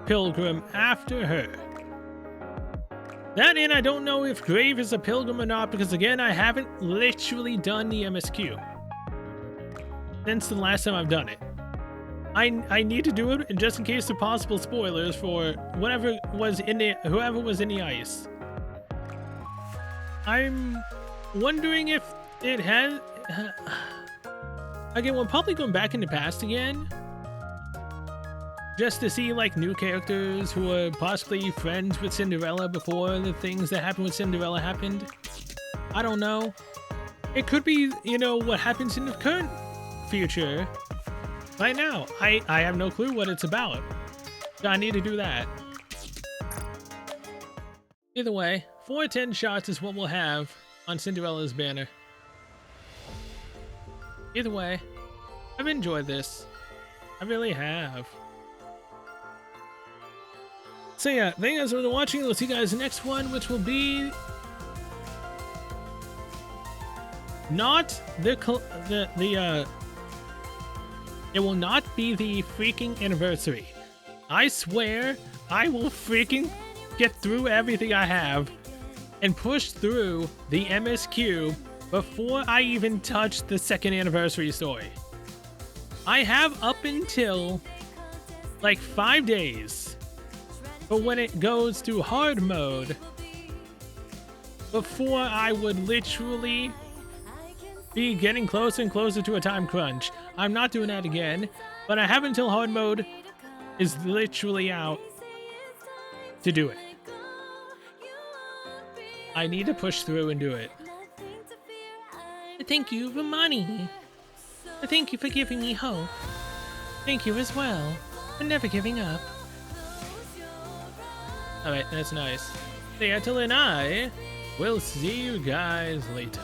pilgrim after her. That and I don't know if Grave is a pilgrim or not because again, I haven't literally done the MSQ since the last time I've done it. I need to do it just in case of possible spoilers for whoever was in the ice. I'm wondering if it has. Again, we're probably going back in the past again, just to see like new characters who are possibly friends with Cinderella before the things that happened with Cinderella happened. I don't know. It could be, you know, what happens in the current future. Right now, I have no clue what it's about. So I need to do that. Either way, 410 shots is what we'll have on Cinderella's banner. Either way, I've enjoyed this. I really have. So yeah, thank you guys for watching. We'll see you guys in the next one, which will be not it will not be the freaking anniversary. I swear I will freaking get through everything I have and push through the MSQ before I even touch the 2nd anniversary story. I have up until like 5 days, but when it goes to hard mode, before I would literally be getting closer and closer to a time crunch. I'm not doing that again, but I have until hard mode is literally out to do it. I need to push through and do it. Thank you, Romani. Thank you for giving me hope. Thank you as well for never giving up. Alright, that's nice. So yeah, till then I will see you guys later.